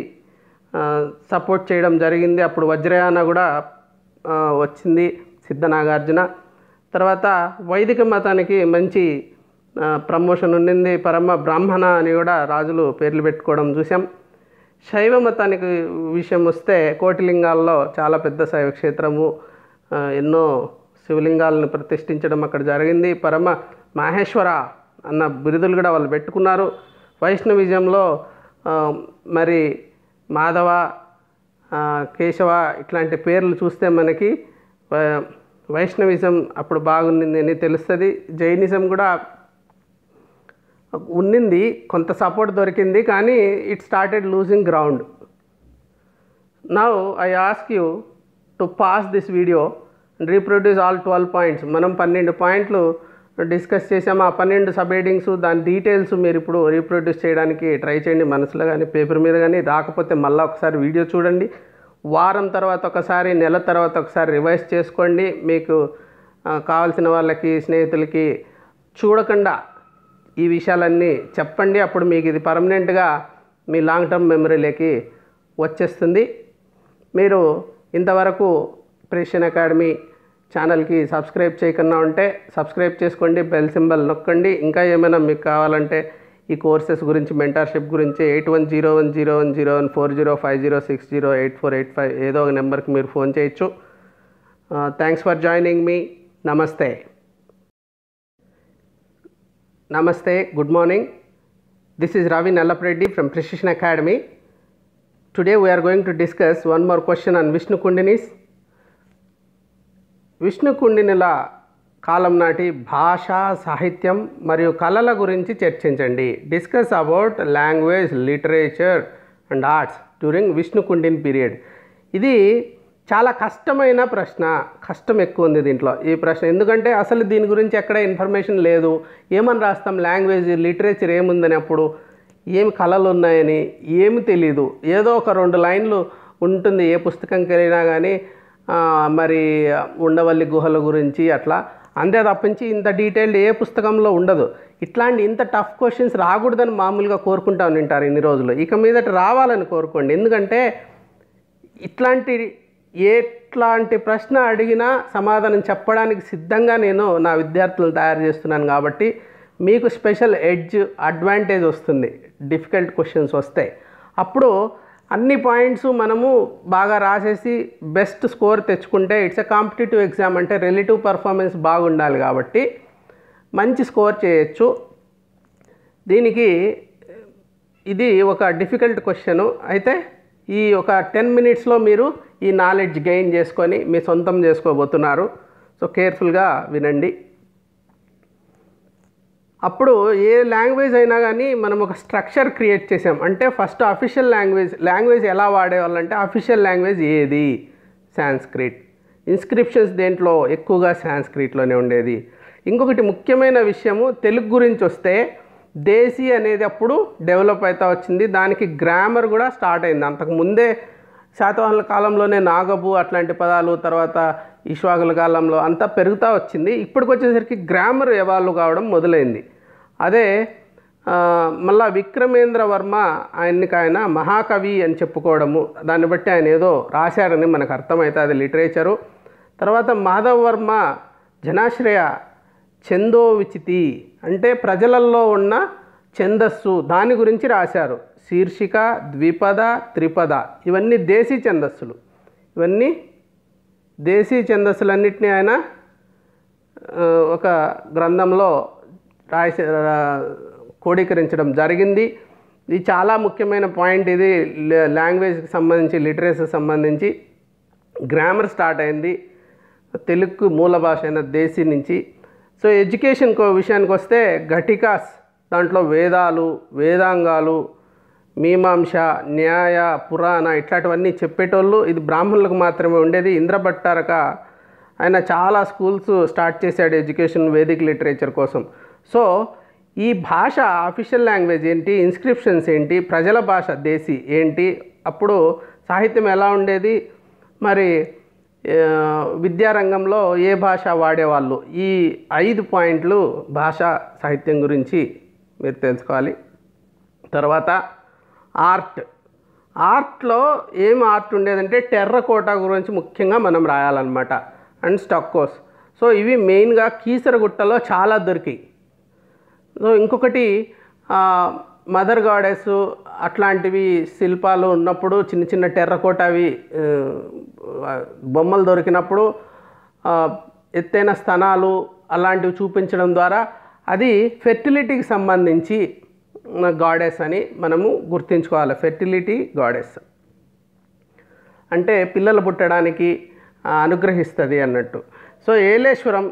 సపోర్ట్ చేయడం జరిగింది. అప్పుడు వజ్రయాన కూడా వచ్చింది, సిద్ధనాగార్జున. తర్వాత వైదిక మతానికి మంచి ప్రమోషన్ ఉండింది, పరమ బ్రాహ్మణ అని కూడా రాజులు పేర్లు పెట్టుకోవడం చూసాం. శైవ మతానికి విషయం వస్తే కోటిలింగాల్లో చాలా పెద్ద శైవ క్షేత్రము, ఎన్నో శివలింగాలను ప్రతిష్ఠించడం అక్కడ జరిగింది. పరమ మాహేశ్వర అన్న బిరుదులు కూడా వాళ్ళు పెట్టుకున్నారు. వైష్ణవిజంలో మరి మాధవ, కేశవ ఇట్లాంటి పేర్లు చూస్తే మనకి వైష్ణవిజం అప్పుడు బాగుంది అని తెలుస్తుంది. జైనిజం కూడా ఉన్నింది, కొంత సపోర్ట్ దొరికింది, కానీ it started losing ground. Now I ask you to pass this video and reproduce all 12 points. మనం 12 పాయింట్లు డిస్కస్ చేసాము. ఆ 12 సబ్ హెడింగ్స్, దాని డీటెయిల్స్ మీరు ఇప్పుడు రీప్రొడ్యూస్ చేయడానికి ట్రై చేయండి, మనసులో కానీ పేపర్ మీద కానీ. రాకపోతే మళ్ళీ ఒకసారి వీడియో చూడండి, వారం తర్వాత ఒకసారి, నెల తర్వాత ఒకసారి రివైజ్ చేసుకోండి. మీకు కావాల్సిన వాళ్ళకి, స్నేహితులకి చూడకుండా ఈ విషయాలన్నీ చెప్పండి. అప్పుడు మీకు ఇది పర్మనెంట్గా మీ లాంగ్ టర్మ్ మెమరీలోకి వచ్చేస్తుంది. మీరు ఇంతవరకు ప్రెసిషన్ అకాడమీ ఛానల్కి సబ్స్క్రైబ్ చేయకుండా ఉంటే సబ్స్క్రైబ్ చేసుకోండి, బెల్ సింబల్ నొక్కండి. ఇంకా ఏమైనా మీకు కావాలంటే ఈ కోర్సెస్ గురించి, మెంటర్షిప్ గురించి 8101010405060848 ఏదో ఒక నెంబర్కి మీరు ఫోన్ చేయొచ్చు. Thanks for joining me. నమస్తే. Namaste, good morning. This is Ravi Nallapreddy from Precision Academy. Today we are going to discuss one more question on Vishnu Kundinis. Vishnu Kundinila కాలం నాటి భాష, సాహిత్యం మరియు కళల గురించి చర్చించండి. Discuss about language, literature and arts during Vishnukundin period. ఇది చాలా కష్టమైన ప్రశ్న, కష్టం ఎక్కువ ఉంది దీంట్లో ఈ ప్రశ్న. ఎందుకంటే అసలు దీని గురించి ఎక్కడ ఇన్ఫర్మేషన్ లేదు. ఏమని రాస్తాం, లాంగ్వేజ్, లిటరేచర్ ఏముందని, అప్పుడు ఏమి కళలు ఉన్నాయని ఏమి తెలీదు. ఏదో ఒక 2 లైన్లు ఉంటుంది ఏ పుస్తకంకి వెళ్ళినా కానీ, మరి ఉండవల్లి గుహల గురించి అట్లా. అంతే తప్పించి ఇంత డీటెయిల్డ్ ఏ పుస్తకంలో ఉండదు. ఇట్లాంటి ఇంత టఫ్ క్వశ్చన్స్ రాకూడదని మామూలుగా కోరుకుంటా ఉంటారు ఇన్ని రోజులు. ఇక మీదట రావాలని కోరుకోండి. ఎందుకంటే ఎట్లాంటి ప్రశ్న అడిగినా సమాధానం చెప్పడానికి సిద్ధంగా నేను నా విద్యార్థులను తయారు చేస్తున్నాను. కాబట్టి మీకు స్పెషల్ ఎడ్జ్ అడ్వాంటేజ్ వస్తుంది డిఫికల్ట్ క్వశ్చన్స్ వస్తాయి. అప్పుడు అన్ని పాయింట్స్ మనము బాగా రాసేసి బెస్ట్ స్కోర్ తెచ్చుకుంటే ఇట్స్ ఎ కాంపిటేటివ్ ఎగ్జామ్, అంటే రిలేటివ్ పర్ఫార్మెన్స్ బాగుండాలి కాబట్టి మంచి స్కోర్ చేయొచ్చు. దీనికి ఇది ఒక డిఫికల్ట్ క్వశ్చను. అయితే ఈ ఒక 10 మినిట్స్లో మీరు ఈ నాలెడ్జ్ గెయిన్ చేసుకొని మీ సొంతం చేసుకోబోతున్నారు. సో కేర్ఫుల్గా వినండి. అప్పుడు ఏ లాంగ్వేజ్ అయినా కానీ మనం ఒక స్ట్రక్చర్ క్రియేట్ చేసాం అంటే ఫస్ట్ అఫీషియల్ లాంగ్వేజ్ ఎలా వాడేవాళ్ళంటే అఫీషియల్ లాంగ్వేజ్ ఏది? సాంస్క్రిట్. ఇన్స్క్రిప్షన్స్ దేంట్లో ఎక్కువగా సాంస్క్రిట్లోనే ఉండేది. ఇంకొకటి ముఖ్యమైన విషయము, తెలుగు గురించి వస్తే దేశీ అనేది అప్పుడు డెవలప్ అవుతూ వచ్చింది. దానికి గ్రామర్ కూడా స్టార్ట్ అయింది. అంతకుముందే శాతవాహనుల కాలంలోనే నాగబు అట్లాంటి పదాలు, తర్వాత ఇష్వాకుల కాలంలో అంతా పెరుగుతూ వచ్చింది. ఇప్పటికి వచ్చేసరికి గ్రామర్ ఎవాల్వ్ కావడం మొదలైంది. అదే మళ్ళా విక్రమేంద్ర వర్మ ఆయన మహాకవి అని చెప్పుకోవడము, దాన్ని బట్టి ఆయన ఏదో రాశారని మనకు అర్థమవుతుంది, అది లిటరేచరు. తర్వాత మాధవ్ వర్మ జనాశ్రయ ఛందో విచితి అంటే ప్రజలల్లో ఉన్న ఛందస్సు, దాని గురించి రాశారు. శీర్షిక, ద్విపద, త్రిపద ఇవన్నీ దేశీ ఛందస్సులు. ఇవన్నీ దేశీ ఛందస్సులన్నింటినీ ఆయన ఒక గ్రంథంలో కోడీకరించడం జరిగింది. ఇది చాలా ముఖ్యమైన పాయింట్. ఇది లాంగ్వేజ్కి సంబంధించి, లిటరేచర్కి సంబంధించి గ్రామర్ స్టార్ట్ అయింది తెలుగుకు మూల భాష అయిన దేశీ నుంచి. సో ఎడ్యుకేషన్ విషయానికి వస్తే ఘటికాస్, దాంట్లో వేదాలు, వేదాంగాలు, మీమాంస, న్యాయ, పురాణ ఇట్లాంటివన్నీ చెప్పేటోళ్ళు. ఇది బ్రాహ్మణులకు మాత్రమే ఉండేది. ఇంద్రభట్టారక ఆయన చాలా స్కూల్స్ స్టార్ట్ చేశాడు ఎడ్యుకేషన్, వేదిక్ లిటరేచర్ కోసం. సో ఈ భాష అఫీషియల్ లాంగ్వేజ్ ఏంటి, ఇన్స్క్రిప్షన్స్ ఏంటి, ప్రజల భాష దేశీ ఏంటి, అప్పుడు సాహిత్యం ఎలా ఉండేది, మరి విద్యారంగంలో ఏ భాష వాడేవాళ్ళు, ఈ 5 పాయింట్లు భాషా సాహిత్యం గురించి మీరు తెలుసుకోవాలి. తర్వాత ఆర్ట్లో ఏం ఆర్ట్ ఉండేదంటే టెర్రకోటా గురించి ముఖ్యంగా మనం రాయాలన్నమాట, అండ్ స్టక్కోస్. సో ఇవి మెయిన్గా కీసరగుట్టలో చాలా దొరికాయి. సో ఇంకొకటి మదర్ గాడెస్ అట్లాంటివి శిల్పాలు ఉన్నప్పుడు చిన్న చిన్న టెర్రకోటవి బొమ్మలు దొరికినప్పుడు ఎత్తైన స్తనాలు అలాంటివి చూపించడం ద్వారా అది ఫెర్టిలిటీకి సంబంధించి గాడెస్ అని మనము గుర్తుంచుకోవాలి. ఫెర్టిలిటీ గాడెస్ అంటే పిల్లలు పుట్టడానికి అనుగ్రహిస్తుంది అన్నట్టు. సో ఏలేశ్వరం,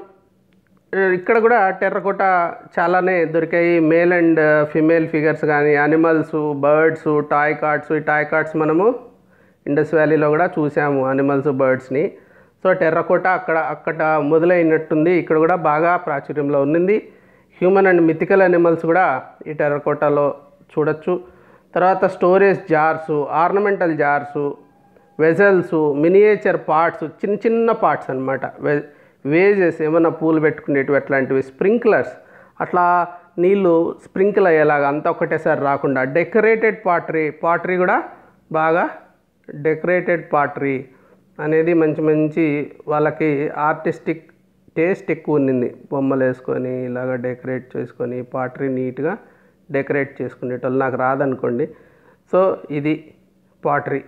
ఇక్కడ కూడా టెర్రకోట చాలానే దొరికాయి. మేల్ అండ్ ఫిమేల్ ఫిగర్స్ కానీ, యానిమల్స్, బర్డ్స్, టాయ్ కార్డ్స్. ఈ టాయ్ కార్డ్స్ మనము ఇండస్ వ్యాలీలో కూడా చూసాము, యానిమల్స్, బర్డ్స్ని. సో టెర్రకోట అక్కడ మొదలైనట్టుంది, ఇక్కడ కూడా బాగా ప్రాచుర్యంలో ఉన్నింది. హ్యూమన్ అండ్ మిథికల్ యానిమల్స్ కూడా ఈ టెర్రకోటలో చూడొచ్చు. తర్వాత storage jars, ornamental jars, vessels, miniature parts, చిన్న చిన్న పార్ట్స్ అనమాట. వేజెస్, ఏమన్నా పూలు పెట్టుకునేటివి అట్లాంటివి, స్ప్రింక్లర్స్, అట్లా నీళ్ళు స్ప్రింకిల్ అయ్యేలాగా అంతా ఒకటేసారి రాకుండా. డెకరేటెడ్ పాటరీ కూడా బాగా, డెకరేటెడ్ పాటరీ అనేది మంచి వాళ్ళకి ఆర్టిస్టిక్ టేస్ట్ ఎక్కువ ఉన్నింది. బొమ్మలు వేసుకొని ఇలాగ డెకరేట్ చేసుకొని పాటరీ నీట్గా డెకరేట్ చేసుకునేటోళ్ళు. నాకు రాదనుకోండి. సో ఇది పాటరీ.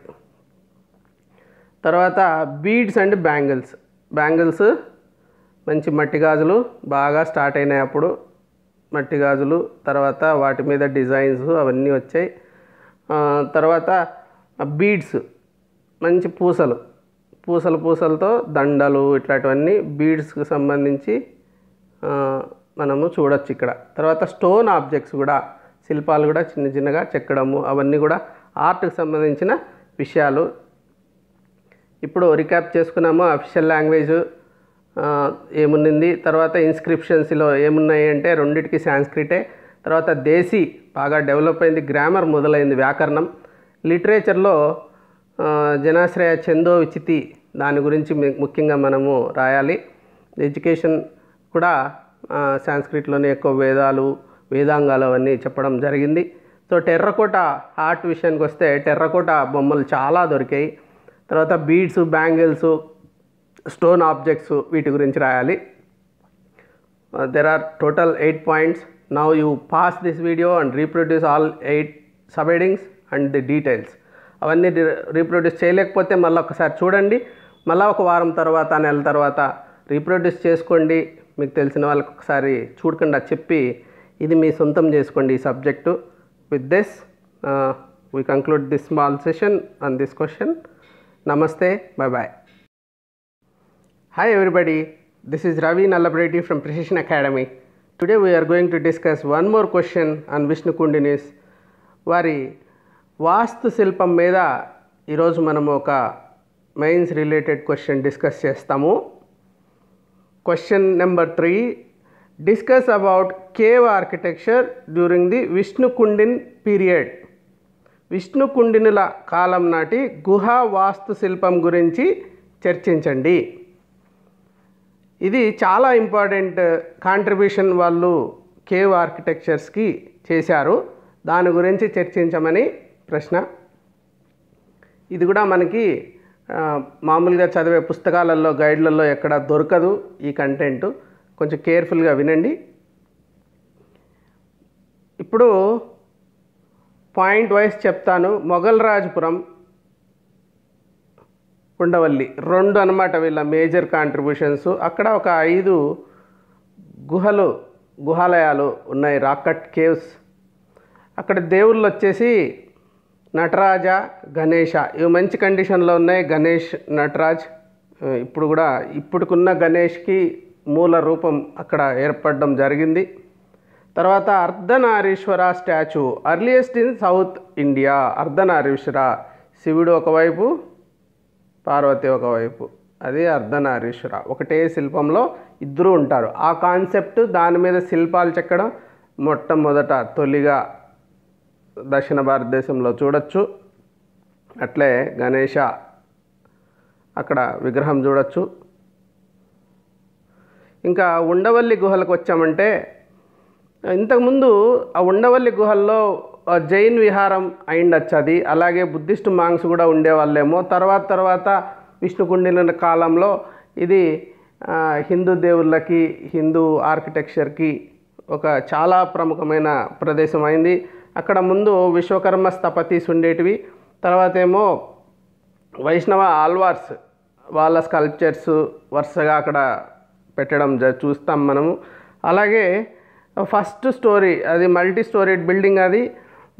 తర్వాత బీడ్స్ అండ్ బ్యాంగిల్స్ మంచి మట్టి గాజులు బాగా స్టార్ట్ అయినాయి అప్పుడు. మట్టి గాజులు, తర్వాత వాటి మీద డిజైన్స్ అవన్నీ వచ్చాయి. తర్వాత బీడ్స్, మంచి పూసలతో దండలు ఇట్లాంటివన్నీ బీడ్స్కి సంబంధించి మనము చూడొచ్చు ఇక్కడ. తర్వాత స్టోన్ ఆబ్జెక్ట్స్ కూడా, శిల్పాలు కూడా చిన్నగా చెక్కడము, అవన్నీ కూడా ఆర్ట్కి సంబంధించిన విషయాలు. ఇప్పుడు రికాప్ చేసుకున్నాము. అఫీషియల్ లాంగ్వేజ్ ఏముంది, తర్వాత ఇన్స్క్రిప్షన్స్లో ఏమున్నాయి అంటే రెండిటికి సాంస్క్రిటే. తర్వాత దేశీ బాగా డెవలప్ అయింది, గ్రామర్ మొదలైంది, వ్యాకరణం. లిటరేచర్లో జనాశ్రయ ఛందో విచితి, దాని గురించి ముఖ్యంగా మనము రాయాలి. ఎడ్యుకేషన్ కూడా సాంస్క్రిట్లోనే ఎక్కువ వేదాంగాలు అవన్నీ చెప్పడం జరిగింది. సో టెర్రకోట ఆర్ట్ విషయానికి వస్తే టెర్రకోట బొమ్మలు చాలా దొరికాయి. తర్వాత బీడ్స్, బ్యాంగిల్స్, స్టోన్ ఆబ్జెక్ట్స్ వీటి గురించి రాయాలి. There are total 8 points. Now you pause this video and reproduce all 8 subheadings and the details. అవన్నీ రీప్రొడ్యూస్ చేయలేకపోతే మళ్ళీ ఒకసారి చూడండి, మళ్ళీ ఒక వారం తర్వాత నెల తర్వాత రీప్రొడ్యూస్ చేసుకోండి. మీకు తెలిసిన వాళ్ళకి ఒకసారి చూడకుండా చెప్పి ఇది మీ సొంతం చేసుకోండి ఈ subject. With this we conclude this small session on this question. Namaste, bye bye. Hi everybody, this is Ravi Nallapreddy from Precision Academy. Today we are going to discuss one more question on Vishnu Kundinis. వారి వాస్తు శిల్పం మీద ఈరోజు మనము ఒక mains related question discuss చేస్తాము. Question number 3, discuss about cave architecture during the Vishnukundin period. విష్ణు కుండినుల కాలం నాటి గుహా వాస్తు శిల్పం గురించి చర్చించండి. ఇది చాలా ఇంపార్టెంట్ కాంట్రిబ్యూషన్ వాళ్ళు కేవ్ ఆర్కిటెక్చర్స్కి చేశారు. దాని గురించి చర్చించమని ప్రశ్న. ఇది కూడా మనకి మామూలుగా చదివే పుస్తకాలలో, గైడ్లలో ఎక్కడ దొరకదు ఈ కంటెంట్. కొంచెం కేర్ఫుల్గా వినండి. ఇప్పుడు పాయింట్ వైజ్ చెప్తాను. మొఘల్రాజ్పురం, ఉండవల్లి 2 అన్నమాట వీళ్ళ మేజర్ కాంట్రిబ్యూషన్స్. అక్కడ ఒక 5 గుహాలయాలు ఉన్నాయి, రాక్ కట్ కేవ్స్. అక్కడ దేవుళ్ళు వచ్చేసి నటరాజ, గణేష. ఇవి మంచి కండిషన్లో ఉన్నాయి. గణేష్, నటరాజ్. ఇప్పుడు కూడా ఇప్పుడుకున్న గణేష్కి మూల రూపం అక్కడ ఏర్పడడం జరిగింది. తర్వాత Ardhanarishvara statue, earliest in south India. Ardhanarishvara, శివుడు ఒకవైపు, పార్వతి ఒకవైపు, అది అర్ధనారీశ్వర. ఒకటే శిల్పంలో ఇద్దరు ఉంటారు. ఆ కాన్సెప్ట్, దాని మీద శిల్పాలు చెక్కడం మొట్టమొదట తొలిగా దక్షిణ భారతదేశంలో చూడొచ్చు. అట్లే గణేష అక్కడ విగ్రహం చూడొచ్చు. ఇంకా ఉండవల్లి గుహలకు వచ్చామంటే, ఇంతకుముందు ఆ ఉండవల్లి గుహల్లో జైన్ విహారం అయిండొచ్చు అది. అలాగే బుద్ధిస్ట్ మాంగ్స్ కూడా ఉండేవాళ్ళేమో. తర్వాత విష్ణుకుండిన కాలంలో ఇది హిందూ దేవుళ్ళకి, హిందూ ఆర్కిటెక్చర్కి ఒక చాలా ప్రముఖమైన ప్రదేశం అయింది. అక్కడ ముందు విశ్వకర్మ స్థపతీస్ ఉండేటివి. తర్వాత ఏమో వైష్ణవ ఆల్వార్స్ వాళ్ళ స్కల్ప్చర్స్ వరుసగా అక్కడ పెట్టడం చూస్తాం మనము. అలాగే ఫస్ట్ స్టోరీ, అది మల్టీ స్టోరీడ్ బిల్డింగ్. అది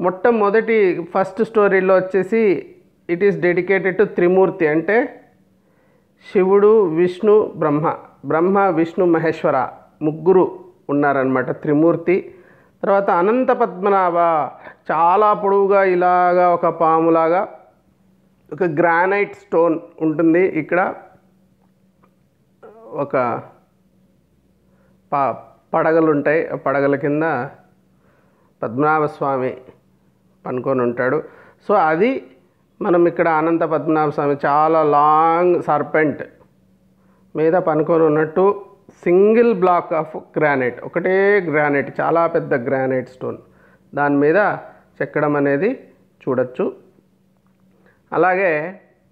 మొట్టమొదటి ఫస్ట్ స్టోరీలో వచ్చేసి ఇట్ ఈస్ డెడికేటెడ్ టు త్రిమూర్తి, అంటే శివుడు, విష్ణు, బ్రహ్మ, విష్ణు, మహేశ్వర ముగ్గురు ఉన్నారనమాట, త్రిమూర్తి. తర్వాత అనంత పద్మనాభ, చాలా పొడవుగా ఇలాగా ఒక పాములాగా ఒక గ్రానైట్ స్టోన్ ఉంటుంది. ఇక్కడ ఒక పడగలు ఉంటాయి. ఆ పడగల కింద పద్మనాభస్వామి పనుకొని ఉంటాడు. సో అది మనం ఇక్కడ అనంత పద్మనాభస్వామి చాలా లాంగ్ సర్పెంట్ మీద పనుకొని ఉన్నట్టు సింగిల్ బ్లాక్ ఆఫ్ గ్రానైట్, ఒకటే గ్రానైట్, చాలా పెద్ద గ్రానైట్ స్టోన్ దాని మీద చెక్కడం అనేది చూడొచ్చు. అలాగే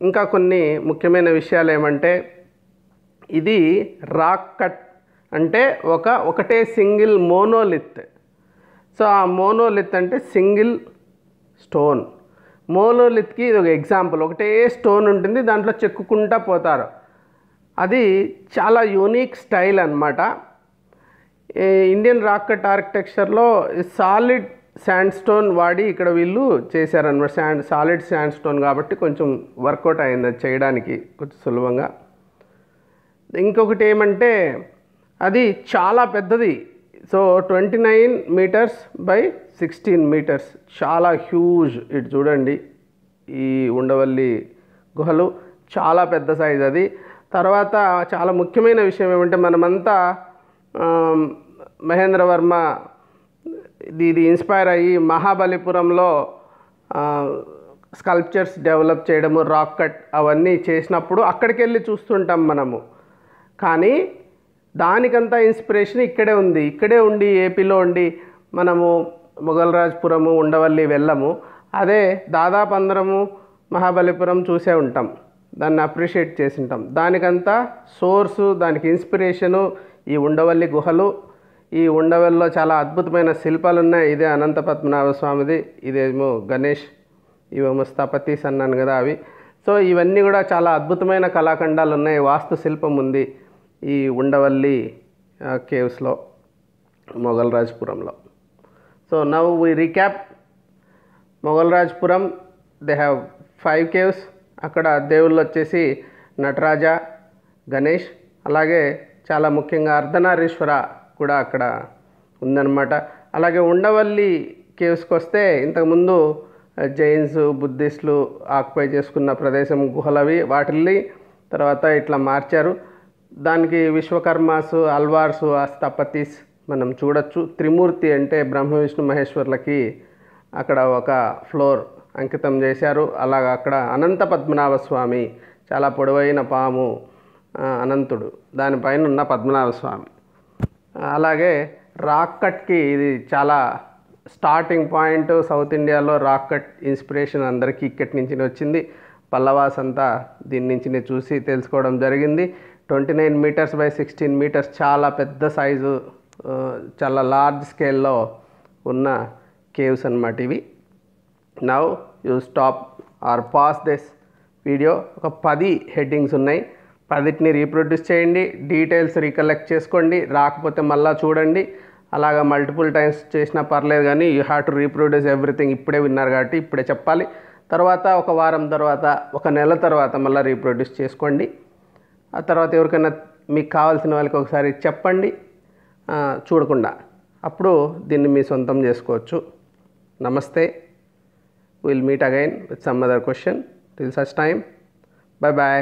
ఇంకా కొన్ని ముఖ్యమైన విషయాలు ఏమంటే, ఇది రాక్ కట్ అంటే ఒకటే సింగిల్ మోనోలిత్. సో ఆ మోనోలిత్ అంటే సింగిల్ స్టోన్. మోనోలిత్కి ఇది ఒక ఎగ్జాంపుల్. ఒకటే స్టోన్ ఉంటుంది, దాంట్లో చెక్కుకుంటా పోతారు. అది చాలా యూనిక్ స్టైల్ అన్నమాట. ఇండియన్ రాక్ కట్ ఆర్కిటెక్చర్లో సాలిడ్ శాండ్ స్టోన్ వాడి ఇక్కడ వీళ్ళు చేశారనమాట. సాలిడ్ శాండ్ స్టోన్ కాబట్టి కొంచెం వర్కౌట్ అయింది అది చేయడానికి కొంచెం సులభంగా. ఇంకొకటి ఏమంటే, అది చాలా పెద్దది. సో 29 meters by 16 meters, చాలా హ్యూజ్. ఇటు చూడండి, ఈ ఉండవల్లి గుహలు చాలా పెద్ద సైజ్ అది. తర్వాత చాలా ముఖ్యమైన విషయం ఏమంటే, మనమంతా మహేంద్రవర్మ ఇది ఇన్స్పైర్ అయ్యి మహాబలిపురంలో స్కల్ప్చర్స్ డెవలప్ చేయడము, రాక్ కట్ అవన్నీ చేసినప్పుడు అక్కడికి వెళ్ళి చూస్తుంటాం మనము. కానీ దానికంతా ఇన్స్పిరేషన్ ఇక్కడే ఉంది. ఇక్కడే ఉండి ఏపీలో ఉండి మనము మొగల్రాజ్పురము, ఉండవల్లి వెళ్ళము. అదే దాదాపు అందరము మహాబలిపురం చూసే ఉంటాం, దాన్ని అప్రిషియేట్ చేసి ఉంటాం. దానికంతా సోర్సు, దానికి ఇన్స్పిరేషను ఈ ఉండవల్లి గుహలు. ఈ ఉండవల్లిలో చాలా అద్భుతమైన శిల్పాలు ఉన్నాయి. ఇదే అనంత పద్మనాభ స్వామిది, ఇదేమో గణేష్, ఇవేమో స్థపతీస్ అన్నాను కదా అవి. సో ఇవన్నీ కూడా చాలా అద్భుతమైన కళాఖండాలు ఉన్నాయి. వాస్తు శిల్పం ఉంది ఈ ఉండవల్లి కేవ్స్లో, మొగల్రాజ్పురంలో. So now we recap. Mogalrajapuram they have 5 caves. అక్కడ దేవుళ్ళు వచ్చేసి నటరాజ, గణేష్, అలాగే చాలా ముఖ్యంగా అర్ధనారీశ్వర కూడా అక్కడ ఉందన్నమాట. అలాగే ఉండవల్లి కేవ్స్కి వస్తే ఇంతకుముందు జైన్స్, బుద్ధిస్టులు ఆక్యుపై చేసుకున్న ప్రదేశం గుహలవి, వాటిల్ని తర్వాత ఇట్లా మార్చారు. దానికి విశ్వకర్మాసు, అల్వార్సు, స్థపతీస్ మనం చూడొచ్చు. త్రిమూర్తి అంటే బ్రహ్మ విష్ణు మహేశ్వర్లకి అక్కడ ఒక ఫ్లోర్ అంకితం చేశారు. అలాగా అక్కడ అనంత పద్మనాభ స్వామి, చాలా పొడవైన పాము అనంతుడు, దానిపైన ఉన్న పద్మనాభ స్వామి. అలాగే రాక్ కట్కి ఇది చాలా స్టార్టింగ్ పాయింట్. సౌత్ ఇండియాలో రాక్ కట్ ఇన్స్పిరేషన్ అందరికీ ఇక్కడి నుంచి వచ్చింది. పల్లవాస్ అంతా దీని నుంచి చూసి తెలుసుకోవడం జరిగింది. 29 meters by 16 meters, చాలా పెద్ద సైజు, చాలా లార్జ్ స్కేల్లో ఉన్న కేవ్స్ అన్నమాట ఇవి. Now you stop or pause this video. ఒక 10 హెడ్డింగ్స్ ఉన్నాయి, 10టిని రీప్రొడ్యూస్ చేయండి, డీటెయిల్స్ రీకలెక్ట్ చేసుకోండి. రాకపోతే మళ్ళీ చూడండి. అలాగా మల్టిపుల్ టైమ్స్ చేసినా పర్లేదు, కానీ you have to reproduce everything. ఇప్పుడే విన్నారు కాబట్టి ఇప్పుడే చెప్పాలి. తర్వాత ఒక వారం తర్వాత, ఒక నెల తర్వాత మళ్ళీ రీప్రొడ్యూస్ చేసుకోండి. ఆ తర్వాత ఎవరికైనా మీకు కావాల్సిన వాళ్ళకి ఒకసారి చెప్పండి చూడకుండా. అప్పుడు దీన్ని మీ సొంతం చేసుకోవచ్చు. నమస్తే. Will meet again with some other question. Till such time, bye bye.